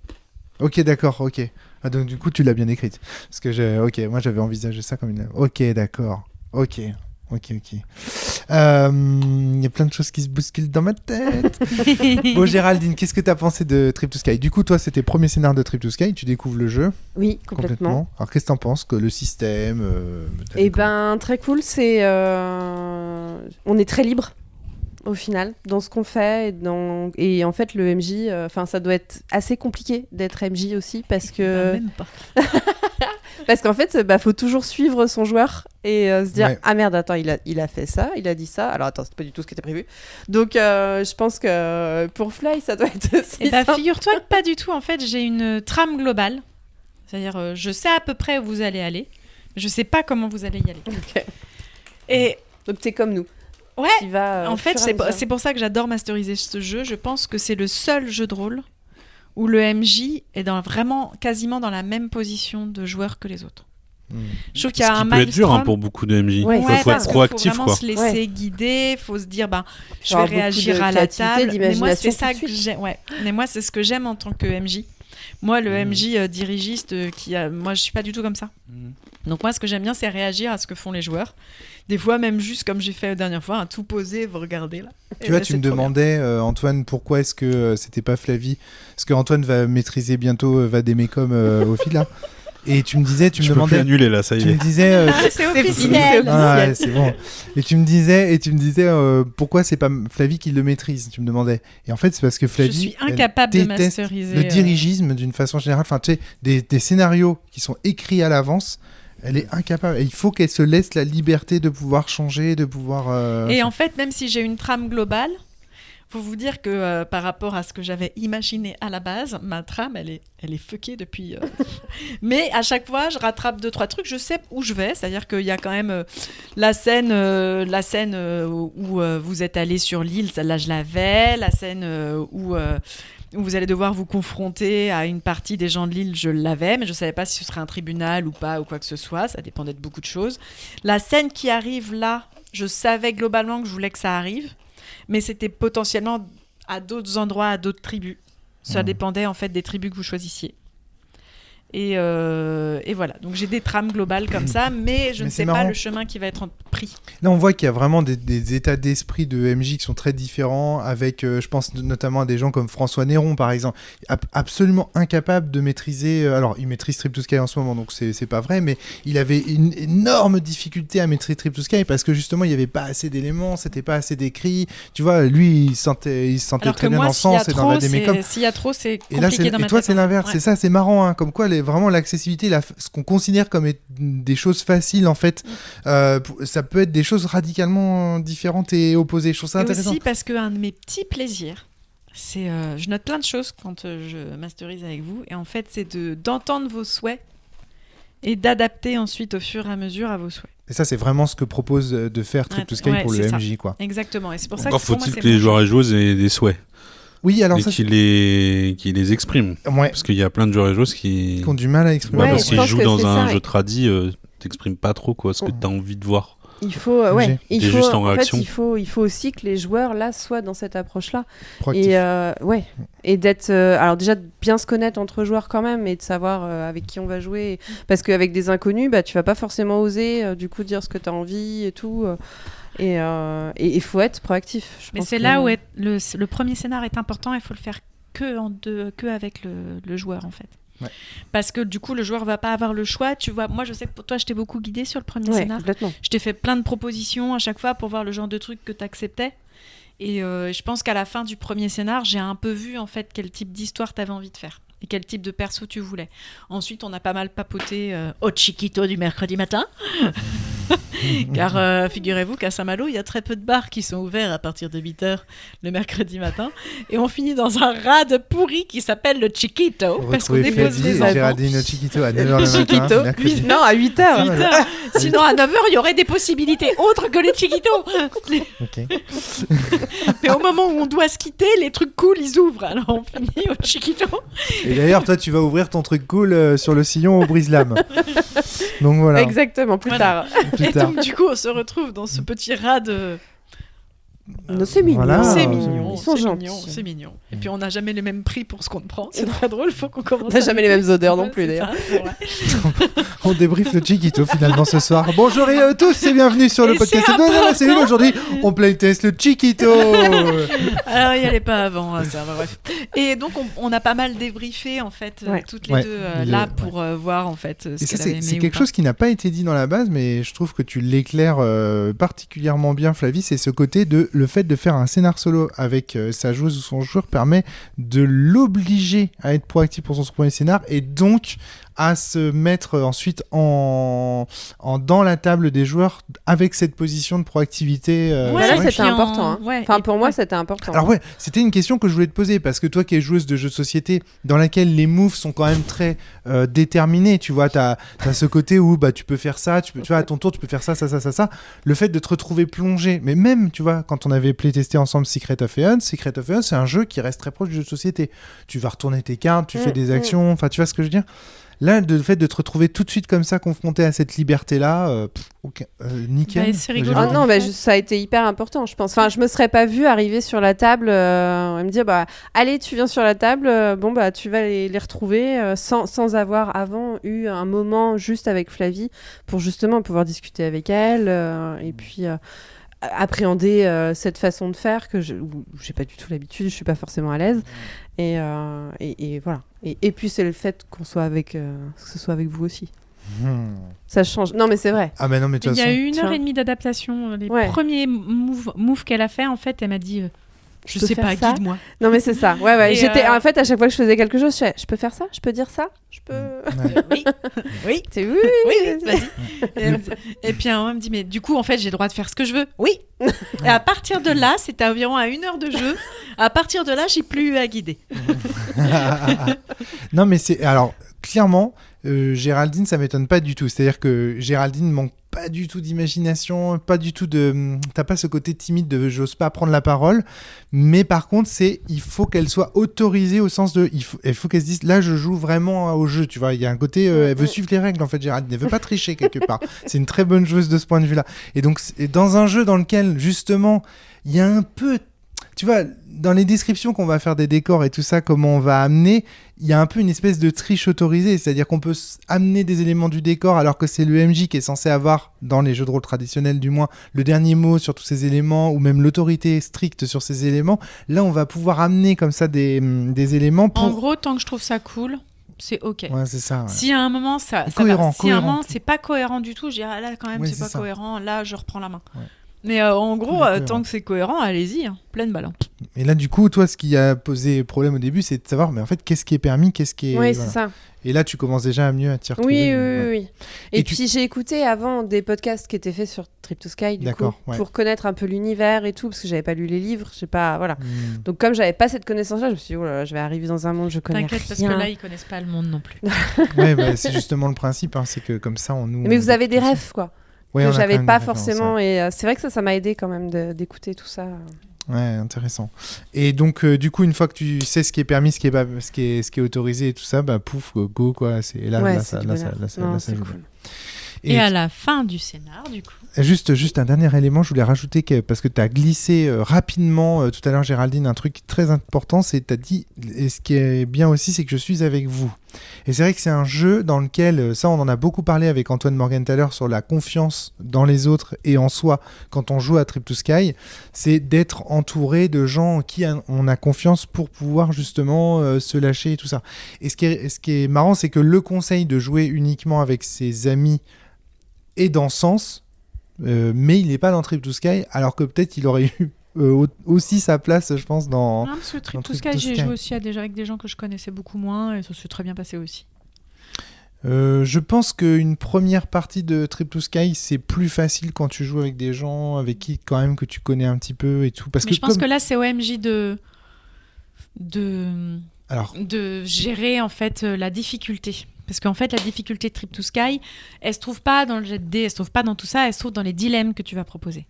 Ok, d'accord, ok. Ah, donc du coup, tu l'as bien écrite. Parce que moi j'avais envisagé ça comme une... Ok, d'accord. Ok. Il y a plein de choses qui se bousculent dans ma tête. Bon, Géraldine, qu'est-ce que t'as pensé de Trip to Sky ? Du coup, toi, c'était premier scénar de Trip to Sky, tu découvres le jeu Oui, complètement. Alors, qu'est-ce que t'en penses que le système Eh ben, très cool. C'est, on est très libre au final dans ce qu'on fait et en fait le MJ, ça doit être assez compliqué d'être MJ aussi parce que Même pas. parce qu'en fait, faut toujours suivre son joueur et se dire Ouais. ah merde, attends, il a fait ça, il a dit ça. Alors attends, c'est pas du tout ce qui était prévu. Donc je pense que pour Fly, ça doit être aussi Eh ben, simple. figure-toi que pas du tout. En fait, j'ai une trame globale. C'est-à-dire, je sais à peu près où vous allez aller. Je sais pas comment vous allez y aller. Ok. Et Donc t'es comme nous. ouais, Tu vas, en fait, au fur et à mesure. c'est pour ça que j'adore masteriser ce jeu. Je pense que c'est le seul jeu de rôle où le MJ est vraiment quasiment dans la même position de joueur que les autres. Je trouve qu'il y Ce a un qui peut être dur maelstrom. pour beaucoup de MJ. Ouais, Il c'est faut ça. être proactif, faut vraiment quoi. se laisser Ouais. guider, faut se dire je Genre vais beaucoup réagir de à la créativité, table. Mais moi c'est d'imagination ça tout de que suite. j'aime. Ouais. Mais moi c'est ce que j'aime en tant que MJ. Moi le MJ dirigiste moi je suis pas du tout comme ça. Donc moi ce que j'aime bien c'est réagir à ce que font les joueurs. Des fois même juste comme j'ai fait la dernière fois, à tout poser, vous regardez là. Tu vois, tu me demandais, Antoine, pourquoi est-ce que c'était pas Flavie ? Parce qu'Antoine va maîtriser bientôt Vadémécom au fil, là. Et tu me disais, tu me Je peux plus demandais... annuler là, ça y Tu me est. disais... C'est fini, officiel. c'est Ah ouais, c'est bon. Et tu me disais pourquoi c'est pas Flavie qui le maîtrise, tu me demandais. Et en fait, c'est parce que Je Flavie suis elle incapable de déteste masteriser. le dirigisme d'une façon générale. Enfin, tu sais, des scénarios qui sont écrits à l'avance, elle est incapable. Et il faut qu'elle se laisse la liberté de pouvoir changer, de pouvoir... Et en fait, même si j'ai une trame globale, faut vous dire que par rapport à ce que j'avais imaginé à la base, ma trame, elle est fuckée depuis. Mais à chaque fois, je rattrape 2-3 trucs. Je sais où je vais, c'est-à-dire qu'il y a quand même la scène où vous êtes allé sur l'île, celle-là je l'avais. La scène où vous allez devoir vous confronter à une partie des gens de l'île, je l'avais, mais je ne savais pas si ce serait un tribunal ou pas, ou quoi que ce soit. Ça dépendait de beaucoup de choses. La scène qui arrive là, je savais globalement que je voulais que ça arrive, mais c'était potentiellement à d'autres endroits, à d'autres tribus. Ça dépendait en fait des tribus que vous choisissiez. Et voilà, donc j'ai des trames globales comme ça, mais je Mais ne c'est sais marrant. pas le chemin qui va être pris. Là, on voit qu'il y a vraiment des états d'esprit de MJ qui sont très différents, avec, je pense notamment à des gens comme François Néron, par exemple, absolument incapable de maîtriser... alors, il maîtrise Trip to Sky en ce moment, donc c'est pas vrai, mais il avait une énorme difficulté à maîtriser Trip to Sky, parce que justement, il n'y avait pas assez d'éléments, c'était pas assez décrit. Tu vois, lui, il se sentait Alors très que bien moi, dans Sens et dans Vadémécom. s'il y a trop, c'est Et là, compliqué dans ma et toi, tête, c'est hein. l'inverse. Ouais. C'est ça, c'est marrant, hein, comme quoi vraiment l'accessibilité, ce qu'on considère comme des choses faciles, en fait, ça peut être des choses radicalement différentes et opposées. Je trouve ça Et intéressant. aussi parce qu'un de mes petits plaisirs, c'est je note plein de choses quand je masterise avec vous, et en fait, c'est d'entendre vos souhaits et d'adapter ensuite au fur et à mesure à vos souhaits. Et ça, c'est vraiment ce que propose de faire Trip to Sky Ouais, pour le c'est ça. MJ, quoi. Exactement, et c'est pour ça Encore que pour moi, faut-il c'est que les mon joueurs jeu. et joueuses aient des souhaits Oui, alors et ça, qu'ils les expriment. ouais, Parce qu'il y a plein de joueurs et joueuses qui qui ont du mal à exprimer. Ouais, parce je qu'ils pense jouent que dans c'est un ça, jeu ouais. tradi, t'exprimes pas trop quoi, ce que t'as envie de voir. Il faut, Obligé. il T'es faut, juste en en fait, réaction. il faut aussi que les joueurs là soient dans cette approche-là. Proactif. Et d'être, alors déjà de bien se connaître entre joueurs quand même, et de savoir avec qui on va jouer, parce qu'avec des inconnus, tu vas pas forcément oser du coup dire ce que tu as envie et tout. Et il faut être proactif. Je Mais pense c'est que- là où le premier scénar est important, il faut le faire que avec le joueur en fait. Ouais. Parce que du coup le joueur va pas avoir le choix. Tu vois, moi je sais que pour toi je t'ai beaucoup guidé sur le premier Ouais, scénar. complètement. Je t'ai fait plein de propositions à chaque fois pour voir le genre de trucs que tu acceptais. Et je pense qu'à la fin du premier scénar, j'ai un peu vu en fait quel type d'histoire tu avais envie de faire et quel type de perso tu voulais. Ensuite, on a pas mal papoté au Chiquito du mercredi matin. Car figurez-vous qu'à Saint-Malo, il y a très peu de bars qui sont ouverts à partir de 8h le mercredi matin. Et on finit dans un rad pourri qui s'appelle le Chiquito parce qu'on Retrouvez dépose Flavie les et enfants. Géraldine Chiquito à 9h le matin. Chiquito, mercredi. non, à 8h. 8 heures. Sinon, à 9h, il y aurait des possibilités autres que les Chiquitos. Ok. Mais au moment où on doit se quitter, les trucs cool, ils ouvrent. Alors, on finit au Chiquito. Et d'ailleurs, toi, tu vas ouvrir ton truc cool sur le sillon au brise-lame. Donc voilà, Exactement, plus Voilà. tard. plus Et tard. donc, du coup, on se retrouve dans ce petit rad. Non, c'est mignon. Voilà. C'est c'est mignon. Ils sont c'est gentils. mignon, c'est mignon. Et puis on n'a jamais les mêmes prix pour ce qu'on prend. C'est très drôle, il faut qu'on commence. On n'a jamais les mêmes odeurs non plus, c'est d'ailleurs. ça, c'est vrai. On débriefe le Chiquito finalement ce soir. Bonjour à tous et bienvenue sur le Et podcast c'est de la cellule. important. Aujourd'hui, on playtest le Chiquito. Alors, il n'y allait pas avant, hein, ça, bref. Et donc, on a pas mal débriefé, en fait, Ouais. toutes les Ouais, deux, les là, deux, pour voir, en fait, ce Et ça, qu'elle avait aimé c'est ou quelque pas. chose qui n'a pas été dit dans la base, mais je trouve que tu l'éclaires particulièrement bien, Flavie. C'est ce côté de le fait de faire un scénar solo avec sa joueuse ou son joueur permet de l'obliger à être proactif pour son premier scénar et donc à se mettre ensuite dans la table des joueurs avec cette position de proactivité. Ouais, Voilà, et c'était puis important. Hein. ouais, Enfin, et- pour moi, ouais. c'était important. Alors ouais, c'était une question que je voulais te poser parce que toi qui es joueuse de jeux de société dans laquelle les moves sont quand même très déterminés, tu vois, t'as ce côté où bah tu peux faire ça, tu vois à ton tour tu peux faire ça. Le fait de te retrouver plongé, mais même tu vois quand on avait playtesté ensemble Secret of Eon c'est un jeu qui reste très proche du jeu de société. Tu vas retourner tes cartes, tu fais des actions, enfin tu vois ce que je veux dire. Là, le fait de te retrouver tout de suite comme ça, confronté à cette liberté-là, nickel. Bah, c'est rigolo. Ah J'ai non, envie. ça a été hyper important, je pense. Enfin, je me serais pas vue arriver sur la table et me dire, bah, allez, tu viens sur la table, bon, bah, tu vas les retrouver sans avoir avant eu un moment juste avec Flavie pour justement pouvoir discuter avec elle et puis appréhender cette façon de faire où j'ai pas du tout l'habitude, je suis pas forcément à l'aise. Et voilà. Et puis, c'est le fait que ce soit avec vous aussi. Ça change. Non, mais c'est vrai. Ah bah non mais de toute Il y a façon. eu 1 Tiens. heure et demie d'adaptation. Les Ouais. premiers moves qu'elle a fait, en fait, elle m'a dit je peux sais faire pas, ça guide-moi. Non, mais c'est ça. Ouais. Et En fait, à chaque fois que je faisais quelque chose, je peux faire ça, je peux dire ça, je peux. Ouais. Oui, oui. C'est oui. Oui, vas-y. Et puis un moment, elle me dit, mais du coup, en fait, j'ai le droit de faire ce que je veux. Oui. Et à partir de là, c'était environ à 1 heure de jeu. À partir de là, j'ai plus eu à guider. Non mais c'est alors clairement Géraldine ça m'étonne pas du tout, c'est-à-dire que Géraldine manque pas du tout d'imagination, pas du tout t'as pas ce côté timide de j'ose pas prendre la parole, mais par contre il faut qu'elle soit autorisée au sens de il faut qu'elle se dise là je joue vraiment au jeu, tu vois, il y a un côté elle veut suivre les règles en fait. Géraldine elle veut pas tricher quelque part, c'est une très bonne joueuse de ce point de vue là, et donc dans un jeu dans lequel justement il y a un peu, tu vois, dans les descriptions qu'on va faire des décors et tout ça, comment on va amener, il y a un peu une espèce de triche autorisée, c'est-à-dire qu'on peut amener des éléments du décor alors que c'est le MJ qui est censé avoir, dans les jeux de rôle traditionnels du moins, le dernier mot sur tous ces éléments, ou même l'autorité stricte sur ces éléments. Là, on va pouvoir amener comme ça des éléments pour... En gros, tant que je trouve ça cool, c'est ok. Ouais, c'est ça. Ouais. Si à un moment ça Cohérent, va. Si à un cohérent. moment c'est pas cohérent du tout, je dirais là quand même Ouais, c'est c'est pas ça. cohérent, là je reprends la main. Ouais. Mais en gros, Cohérent. tant que c'est cohérent, allez-y, hein, pleine balle. Et là, du coup, toi, ce qui a posé problème au début, c'est de savoir, mais en fait, qu'est-ce qui est permis, qu'est-ce qui est... Oui, voilà. c'est ça. Et là, tu commences déjà à mieux à t'y retrouver. Oui. Et, Et puis j'ai écouté avant des podcasts qui étaient faits sur Trip to Sky, du coup, D'accord, ouais. pour connaître un peu l'univers et tout, parce que j'avais pas lu les livres, je sais pas, voilà. Hmm. Donc comme j'avais pas cette connaissance-là, je me suis dit, oh là là, je vais arriver dans un monde, je connais T'inquiète parce rien. que là ils connaissent pas le monde non plus. Ouais, bah, c'est justement le principe, hein, c'est que comme ça, on nous... Mais vous avez des rêves, quoi, Ouais, on que a j'avais quand même pas des références, forcément, ouais. et c'est vrai que ça m'a aidé quand même d'écouter tout ça. Ouais, intéressant. Et donc, du coup, une fois que tu sais ce qui est permis, ce qui est autorisé et tout ça, bah pouf, go, quoi. C'est là, Ouais, là, c'est ça, du là, bonheur. ça, là, ça, Non, là, ça c'est joue cool. bien. Et à la fin du scénar, du coup. Juste un dernier élément, je voulais rajouter parce que tu as glissé rapidement tout à l'heure, Géraldine, un truc très important, c'est tu as dit, et ce qui est bien aussi, c'est que je suis avec vous. Et c'est vrai que c'est un jeu dans lequel, ça on en a beaucoup parlé avec Antoine Morgenthaler sur la confiance dans les autres et en soi quand on joue à Trip to Sky, c'est d'être entouré de gens en qui on a confiance pour pouvoir justement se lâcher et tout ça. Et ce qui est marrant, c'est que le conseil de jouer uniquement avec ses amis est dans ce sens, mais il n'est pas dans Trip to Sky, alors que peut-être il aurait eu aussi sa place, je pense, dans... Non, parce que Trip dans to Trip Sky, to j'ai Sky. joué aussi avec des gens que je connaissais beaucoup moins et ça s'est très bien passé aussi. Je pense qu'une première partie de Trip to Sky, c'est plus facile quand tu joues avec des gens avec qui, quand même, que tu connais un petit peu et tout. Parce Mais que je pense comme... que là, c'est OMJ Alors, de gérer en fait la difficulté. Parce qu'en fait, la difficulté de Trip to Sky, elle se trouve pas dans le jet de dés, elle se trouve pas dans tout ça, elle se trouve dans les dilemmes que tu vas proposer.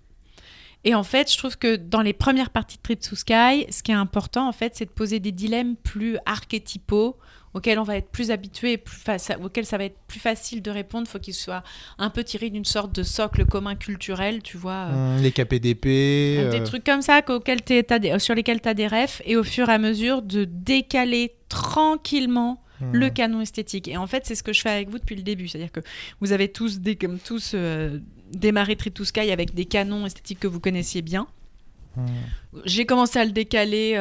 Et en fait, je trouve que dans les premières parties de Trip to Sky, ce qui est important, en fait, c'est de poser des dilemmes plus archétypaux auxquels on va être plus habitué, auxquels ça va être plus facile de répondre. Il faut qu'ils soient un peu tirés d'une sorte de socle commun culturel, tu vois. Les KPDP. Des trucs comme ça sur lesquels tu as des refs, et au fur et à mesure de décaler tranquillement le canon esthétique. Et en fait, c'est ce que je fais avec vous depuis le début. C'est-à-dire que vous avez tous démarré Trip to Sky avec des canons esthétiques que vous connaissiez bien. J'ai commencé à le décaler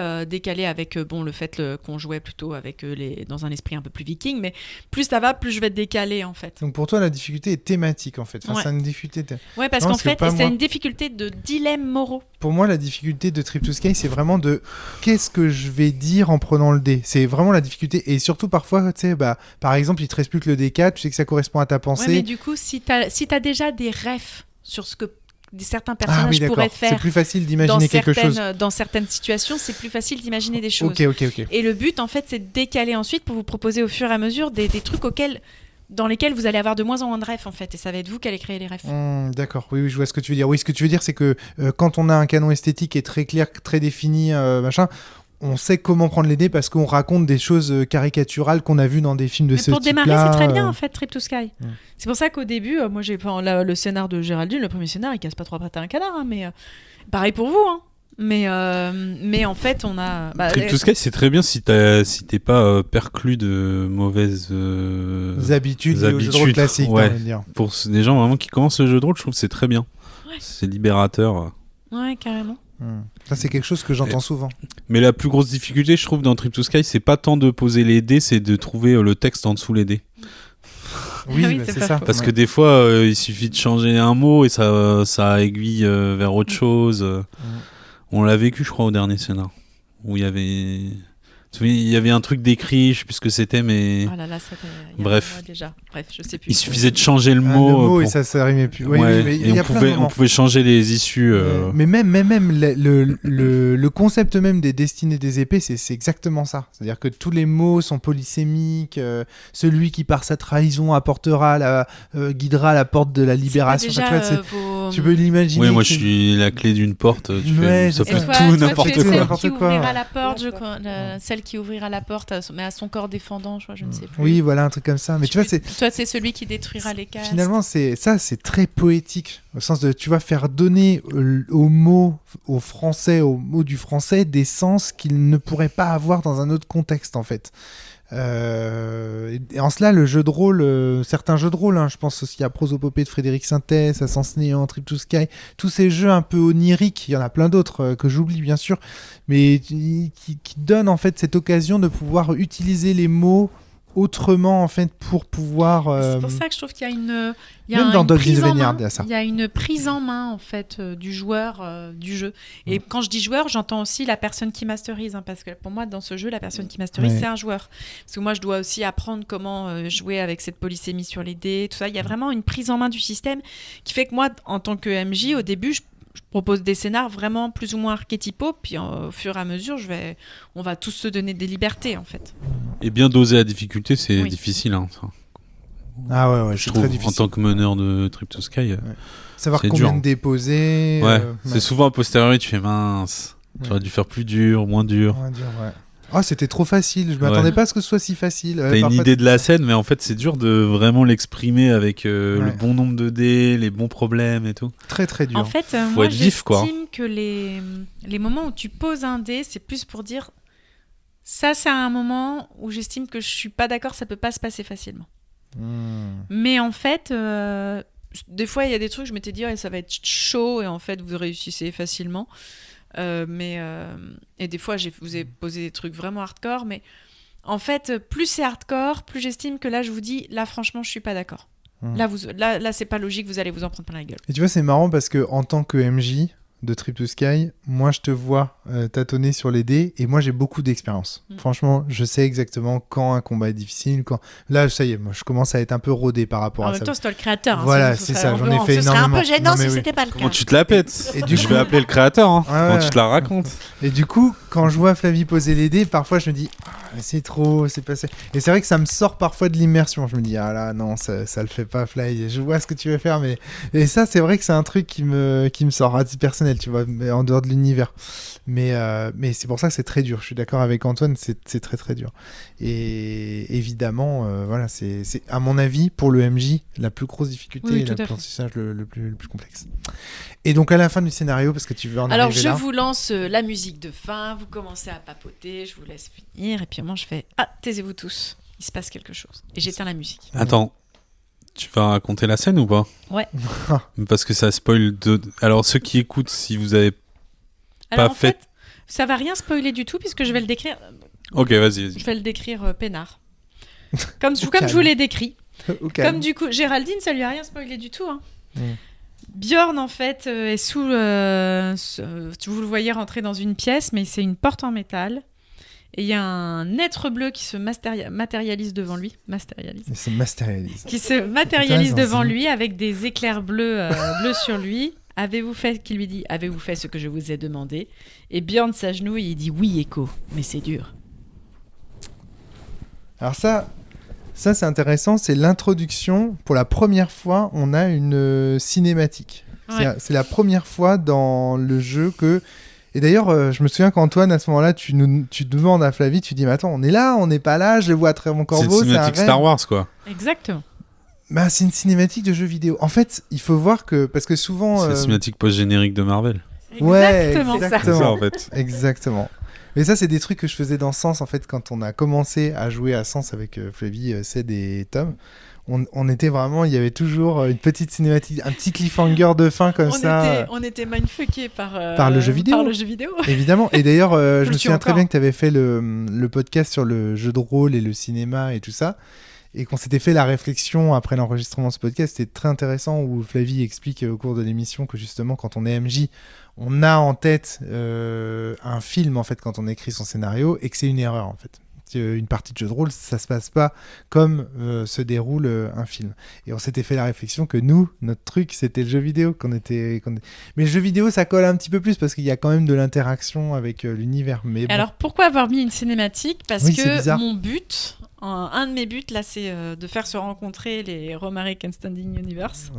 avec le fait qu'on jouait plutôt avec dans un esprit un peu plus viking, mais plus ça va, plus je vais décaler en fait. Donc pour toi la difficulté est thématique en fait. Enfin, c'est une difficulté. Ouais, parce qu'en fait c'est une difficulté de dilemmes moraux. Pour moi la difficulté de Trip to Sky c'est vraiment de qu'est-ce que je vais dire en prenant le dé. C'est vraiment la difficulté, et surtout parfois tu sais par exemple il te reste plus que le D4, tu sais que ça correspond à ta pensée. Ouais, mais du coup si t'as déjà des refs sur ce que certains personnages pourraient faire. C'est plus facile d'imaginer quelque chose. Dans certaines situations, c'est plus facile d'imaginer des choses. Ok. Et le but, en fait, c'est de décaler ensuite pour vous proposer au fur et à mesure des trucs dans lesquels vous allez avoir de moins en moins de refs, en fait. Et ça va être vous qui allez créer les refs. D'accord, oui, je vois ce que tu veux dire. Oui, ce que tu veux dire, c'est que quand on a un canon esthétique qui est très clair, très défini, on sait comment prendre les dés parce qu'on raconte des choses caricaturales qu'on a vues dans des films de ce type-là. Pour démarrer, c'est très bien en fait, Trip to Sky. C'est pour ça qu'au début, moi j'ai le scénar de Géraldine, le premier scénar, il casse pas trois pattes à un canard, mais pareil pour vous. Mais en fait, on a. Trip to Sky, c'est très bien si t'es pas perclus de mauvaises habitudes liées au jeu de rôle classique. Ouais. Pour des gens vraiment qui commencent le jeu de rôle, je trouve que c'est très bien. Ouais. C'est libérateur. Ouais, carrément. Ça, c'est quelque chose que j'entends souvent. Mais la plus grosse difficulté, je trouve, dans Trip to Sky, c'est pas tant de poser les dés, c'est de trouver le texte en dessous les dés. Oui, c'est ça. Parce que des fois, il suffit de changer un mot et ça aiguille vers autre chose. On l'a vécu, je crois, au dernier scénar, où il y avait un truc d'écrit, je sais plus ce que c'était, mais bref, je sais plus. Il suffisait de changer le mot, et ça rimait plus. Oui, mais et on pouvait changer les issues. Mais même le concept même des destinées des épées, c'est exactement ça. C'est-à-dire que tous les mots sont polysémiques. Celui qui par sa trahison guidera la porte de la libération. Tu peux l'imaginer. Oui, moi je suis la clé d'une porte. Ça peut tout n'importe quoi. Celle qui ouvrira la porte, celle qui ouvrira la porte, mais à son corps défendant, je ne sais plus. Oui, voilà, un truc comme ça. Mais toi, c'est celui qui détruira les castes. Finalement, c'est très poétique, au sens de, tu vas faire donner aux mots, au mot du français, des sens qu'il ne pourrait pas avoir dans un autre contexte, en fait. Et en cela, le jeu de rôle, certains jeux de rôle, je pense aussi à Prosopopée de Frédéric Sintès, à Sens Néant, Trip to Sky, tous ces jeux un peu oniriques, il y en a plein d'autres que j'oublie bien sûr, mais qui donnent en fait cette occasion de pouvoir utiliser les mots autrement en fait pour pouvoir c'est pour ça que je trouve qu'il y a une prise en main en fait du joueur du jeu, et quand je dis joueur, j'entends aussi la personne qui masterise, parce que pour moi dans ce jeu la personne qui masterise c'est un joueur, parce que moi je dois aussi apprendre comment jouer avec cette polysémie sur les dés, tout ça. Il y a vraiment une prise en main du système qui fait que moi en tant que MJ au début je propose des scénars vraiment plus ou moins archétypaux, puis au fur et à mesure on va tous se donner des libertés en fait. Et bien doser la difficulté, c'est difficile. Ça. Ah ouais, c'est très difficile. En tant que meneur de Trip to Sky, savoir combien de déposer. C'est souvent a posteriori tu fais mince. J'aurais dû faire plus dur, moins dur. C'était trop facile, je m'attendais pas à ce que ce soit si facile. T'as une idée de la scène, mais en fait c'est dur de vraiment l'exprimer avec le bon nombre de dés, les bons problèmes et tout. Très très dur. En fait, moi j'estime que les moments où tu poses un dé, c'est plus pour dire ça c'est un moment où j'estime que je suis pas d'accord, ça peut pas se passer facilement. Mais en fait, des fois il y a des trucs, je m'étais dit ça va être chaud, et en fait vous réussissez facilement. Et des fois je vous ai posé des trucs vraiment hardcore, mais en fait plus c'est hardcore, plus j'estime que là je vous dis là franchement je suis pas d'accord. Là c'est pas logique, vous allez vous en prendre plein la gueule. Et tu vois, c'est marrant parce que en tant que MJ de Trip to Sky, moi je te vois tâtonner sur les dés, et moi j'ai beaucoup d'expérience. Franchement, je sais exactement quand un combat est difficile, là ça y est, moi je commence à être un peu rodé par rapport à ça. En même temps, c'est toi le créateur. Voilà, c'est ça, j'en ai fait énormément. Ce serait un peu gênant si c'était pas le cas. Comment tu te la pètes? Je vais appeler le créateur, quand tu te la racontes. Et du coup, quand je vois Flavie poser les dés, parfois je me dis c'est trop, c'est passé. Et c'est vrai que ça me sort parfois de l'immersion. Je me dis là non, ça le fait pas, Fly. Je vois ce que tu veux faire, mais et ça c'est vrai que c'est un truc qui me sort. À titre personnel, personnel, tu vois, mais en dehors de l'univers. Mais c'est pour ça que c'est très dur. Je suis d'accord avec Antoine, c'est très très dur. Et évidemment, voilà, c'est à mon avis pour le MJ la plus grosse difficulté et l'apprentissage le plus complexe. Et donc à la fin du scénario, parce que tu veux en Alors arriver là. je vous lance la musique de fin, vous commencez à papoter, je vous laisse finir, et puis moi je fais « Ah, taisez-vous tous, il se passe quelque chose ». Et j'éteins la musique. Attends, tu vas raconter la scène ou pas? Ouais. Parce que ça spoil Alors ceux qui écoutent, si vous avez Alors pas en fait, ça va rien spoiler du tout, puisque je vais le décrire... Ok, vas-y. Je vais le décrire peinard. Comme je vous l'ai décrit. Comme du coup, Géraldine, ça lui a rien spoilé du tout. Hein. Björn, en fait, est sous... vous le voyez rentrer dans une pièce, mais c'est une porte en métal. Et il y a un être bleu qui se matérialise devant lui. Qui se matérialise devant lui avec des éclairs bleus sur lui. Avez-vous fait ce que je vous ai demandé? Et Björn s'agenouille et il dit oui, Echo, mais c'est dur. Alors ça c'est intéressant, c'est l'introduction. Pour la première fois, on a une cinématique. Ouais. C'est la première fois dans le jeu que... Et d'ailleurs, je me souviens qu'Antoine, à ce moment-là, tu demandes à Flavie, tu dis, mais attends, on est là, on n'est pas là, je le vois à travers mon corbeau. C'est une cinématique Star Wars, quoi. Exactement. Bah, c'est une cinématique de jeu vidéo. En fait, il faut voir que... Parce que souvent... C'est la cinématique post-générique de Marvel. Exactement. C'est ça, en fait. Exactement. Mais ça, c'est des trucs que je faisais dans Sens, en fait, quand on a commencé à jouer à Sens avec Flavie, Ced et Tom. On était vraiment... Il y avait toujours une petite cinématique, un petit cliffhanger de fin comme ça. On était mindfuckés par le jeu vidéo. Évidemment. Et d'ailleurs, je me souviens très bien que tu avais fait le podcast sur le jeu de rôle et le cinéma et tout ça. Et qu'on s'était fait la réflexion après l'enregistrement de ce podcast, c'était très intéressant où Flavie explique au cours de l'émission que justement quand on est MJ, on a en tête un film en fait quand on écrit son scénario et que c'est une erreur en fait. Une partie de jeu de rôle, ça se passe pas comme se déroule un film. Et on s'était fait la réflexion que nous, notre truc, c'était le jeu vidéo. Mais le jeu vidéo, ça colle un petit peu plus parce qu'il y a quand même de l'interaction avec l'univers. Mais bon. Alors pourquoi avoir mis une cinématique? Parce que mon but... Un de mes buts, là, c'est de faire se rencontrer les Romaric and Standing Universe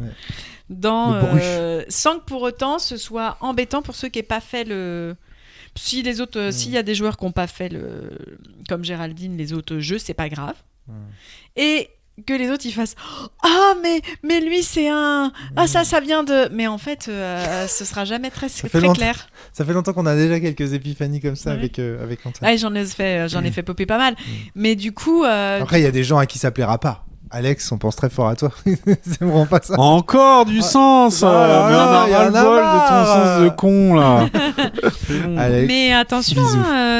sans que pour autant ce soit embêtant pour ceux qui n'aient pas fait le... Si les autres, s'il y a des joueurs qui n'ont pas fait comme Géraldine, les autres jeux, c'est pas grave. Et que les autres ils fassent mais lui c'est un ça vient de, mais en fait ce sera jamais très clair. Ça fait longtemps qu'on a déjà quelques épiphanies comme ça avec Antoine. Ouais, j'en ai fait popper pas mal. Mais du coup après il y a des gens à qui ça plaira pas. Alex, on pense très fort à toi. C'est vraiment pas ça. Encore du sens. Mais on a ras-le-bol de ton sens de con là. Alex, mais attention,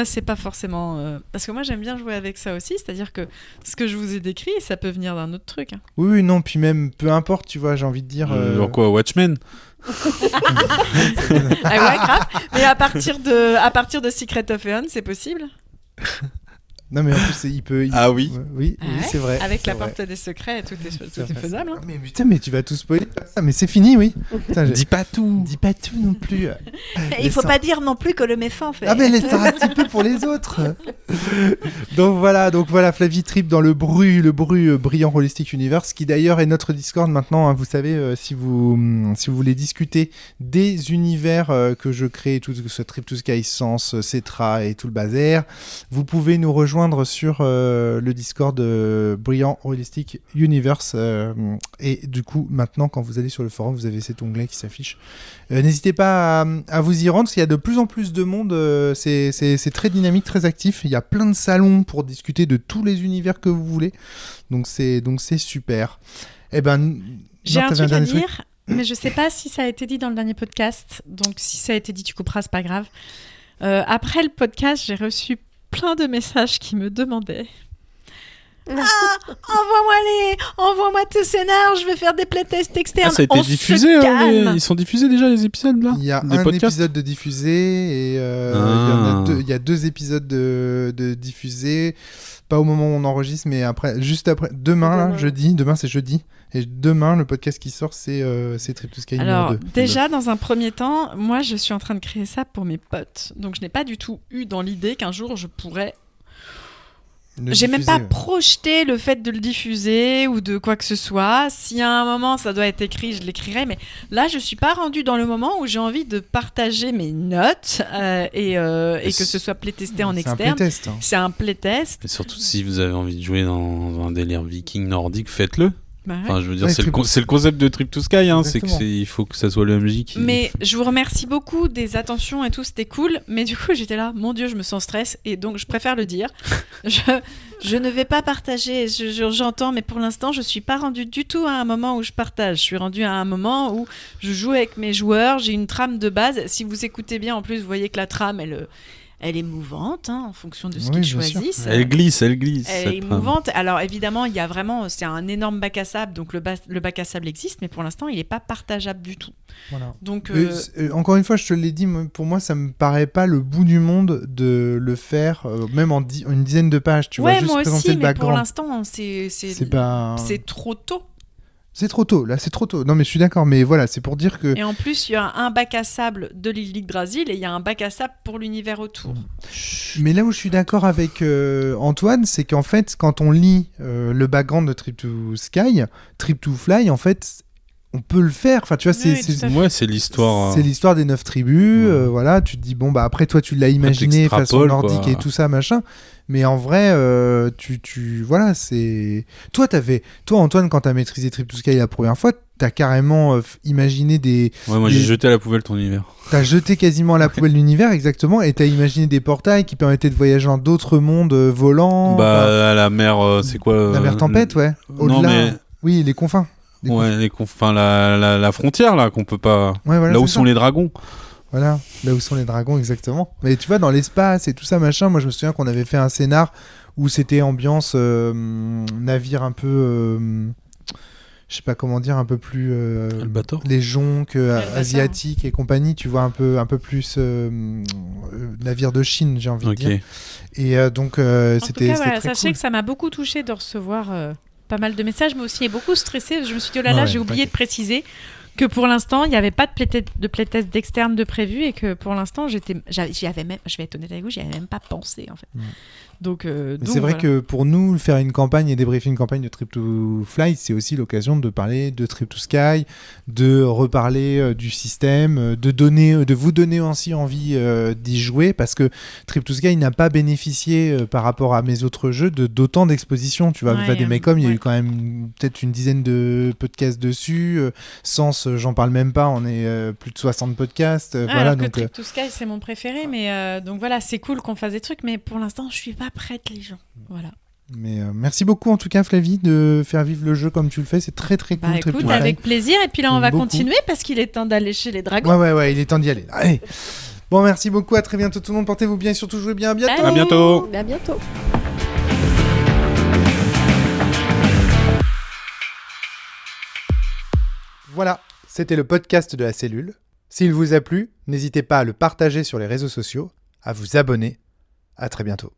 c'est pas forcément parce que moi j'aime bien jouer avec ça aussi, c'est-à-dire que ce que je vous ai décrit, ça peut venir d'un autre truc. Oui, non, puis même peu importe, tu vois, j'ai envie de dire. Quoi, Watchmen? Ouais, grave. Mais à partir de Secret of Eon, c'est possible. Non, mais en plus, il peut. Ah oui. Oui, c'est vrai. Avec la porte des secrets, tout est faisable. Hein. Mais putain, mais tu vas tout spoiler. Mais c'est fini, oui. Putain, dis pas tout. Dis pas tout non plus. Il faut pas dire non plus que le méchant fait. Ah, mais laisse un petit peu pour les autres. donc voilà, Flavie Trip dans le Bru Brillant Holistic Universe, qui d'ailleurs est notre Discord maintenant. Hein, vous savez, si vous voulez discuter des univers que je crée, tout ce Trip to Sky Sense, Cetra et tout le bazar, vous pouvez nous rejoindre sur le Discord Brillant Holistic Universe et du coup maintenant quand vous allez sur le forum vous avez cet onglet qui s'affiche. N'hésitez pas à vous y rendre parce qu'il y a de plus en plus de monde, c'est très dynamique, très actif, il y a plein de salons pour discuter de tous les univers que vous voulez, donc c'est super. J'ai un truc à dire, mais je sais pas si ça a été dit dans le dernier podcast, donc si ça a été dit tu couperas, c'est pas grave. Après le podcast j'ai reçu plein de messages qui me demandaient envoie-moi tes scénars, je vais faire des playtests externes. Ça a été diffusé, ils sont diffusés déjà les épisodes là. Il y a un épisode de diffusé et il y a 2 épisodes de diffusés, pas au moment où on enregistre mais après, juste après, demain c'est jeudi. Et demain, le podcast qui sort, c'est Trip to Sky numéro 2. Déjà, dans un premier temps, moi, je suis en train de créer ça pour mes potes. Donc, je n'ai pas du tout eu dans l'idée qu'un jour, je pourrais j'ai même diffuser, pas projeté le fait de le diffuser ou de quoi que ce soit. Si à un moment ça doit être écrit, je l'écrirai. Mais là, je suis pas rendue dans le moment où j'ai envie de partager mes notes et que ce soit playtesté en C'est un externe. playtest. Hein. C'est un playtest. Et surtout, si vous avez envie de jouer dans un délire viking nordique, faites-le. Bah ouais. Enfin, je veux dire, Ouais, c'est le concept de Trip to Sky, hein, c'est Exactement. il faut que ça soit le MJ qui... Mais je vous remercie beaucoup des attentions et tout, c'était cool. Mais du coup, j'étais là, mon Dieu, je me sens stress et donc je préfère le dire. Je ne vais pas partager, j'entends, mais pour l'instant, je suis pas rendue du tout à un moment où je partage. Je suis rendue à un moment où je joue avec mes joueurs, j'ai une trame de base. Si vous écoutez bien, en plus, vous voyez que la trame, elle est mouvante hein, en fonction de ce Oui, qu'ils bien sûr. choisissent. Elle glisse. Elle est cette trame. émouvante. Alors évidemment, il y a vraiment, c'est un énorme bac à sable, donc le bac à sable existe, mais pour l'instant, il n'est pas partageable du tout. Voilà. Donc Encore une fois, je te l'ai dit, pour moi, ça me paraît pas le bout du monde de le faire, même en une dizaine de pages. Tu vois, ouais, juste moi présenter aussi, le mais pour background. l'instant, c'est pas... c'est trop tôt. C'est trop tôt, là, c'est trop tôt. Non, mais je suis d'accord, mais voilà, c'est pour dire que... Et en plus, il y a un bac à sable de l'île d'Yggdrasil et il y a un bac à sable pour l'univers autour. Mais là où je suis d'accord avec Antoine, c'est qu'en fait, quand on lit le background de Trip to Sky, Trip to Fly, en fait, on peut le faire. Enfin, tu vois, Oui, tout à fait. Ouais, c'est l'histoire. c'est l'histoire des 9 tribus. Ouais. Voilà, tu te dis, bon, bah après, toi, tu l'as imaginé façon t'extrapoles, nordique quoi. et tout ça, machin. Mais en vrai, voilà, c'est... Toi, Antoine, quand t'as maîtrisé Trip to Sky la première fois, t'as carrément imaginé des... Ouais, moi j'ai jeté à la poubelle ton univers. T'as jeté quasiment à la poubelle l'univers, exactement, et t'as imaginé des portails qui permettaient de voyager dans d'autres mondes volants. Bah, à la mer, c'est quoi La mer tempête, ouais. Non, Au-delà. mais. Oui, les confins. Les Ouais, enfin, la frontière, là, qu'on peut pas. Ouais, voilà, là où c'est sont ça. les dragons. Voilà, là où sont les dragons, exactement. Mais tu vois, dans l'espace et tout ça, machin, moi je me souviens qu'on avait fait un scénar où c'était ambiance navire un peu. Je sais pas comment dire, un peu plus. Albator. Les jonques Albator. asiatiques et compagnie, tu vois, un peu plus navire de Chine, j'ai envie de dire. Ok. Et donc, En tout c'était cas, voilà, très sachez cool. que ça m'a beaucoup touchée de recevoir pas mal de messages, mais aussi beaucoup stressée. Je me suis dit, oh là Ouais, là, ouais, j'ai oublié t'inquiète. de préciser que pour l'instant, il n'y avait pas de playtest d'externe de prévu et que pour l'instant, j'y avais même, je vais être honnête avec vous, j'y avais même pas pensé en fait. Mm. Donc, Mais c'est vrai voilà. que pour nous, faire une campagne et débriefer une campagne de Trip to Fly, c'est aussi l'occasion de parler de Trip to Sky, de reparler du système, de vous donner aussi envie d'y jouer, parce que Trip to Sky n'a pas bénéficié par rapport à mes autres jeux d'autant d'expositions. Tu vois, Ouais, Vade Mecum, il y a ouais. eu quand même peut-être une dizaine de podcasts dessus. Sens, j'en parle même pas, on est plus de 60 podcasts. Ah, Voilà, alors que donc Trip to Sky, c'est mon préféré, mais donc voilà, c'est cool qu'on fasse des trucs, mais pour l'instant, je suis pas prête, les gens. Voilà. mais merci beaucoup en tout cas, Flavie, de faire vivre le jeu comme tu le fais. C'est très très cool. Bah Trip to écoute, Sky. avec plaisir. Et puis là, on J'aime va beaucoup. continuer parce qu'il est temps d'aller chez les dragons. Ouais, il est temps d'y aller. Allez. Bon, merci beaucoup, à très bientôt tout le monde. Portez-vous bien et surtout jouez bien. À bientôt. Salut. À bientôt. À bientôt. Voilà, c'était le podcast de la cellule. S'il vous a plu, n'hésitez pas à le partager sur les réseaux sociaux, à vous abonner. À très bientôt.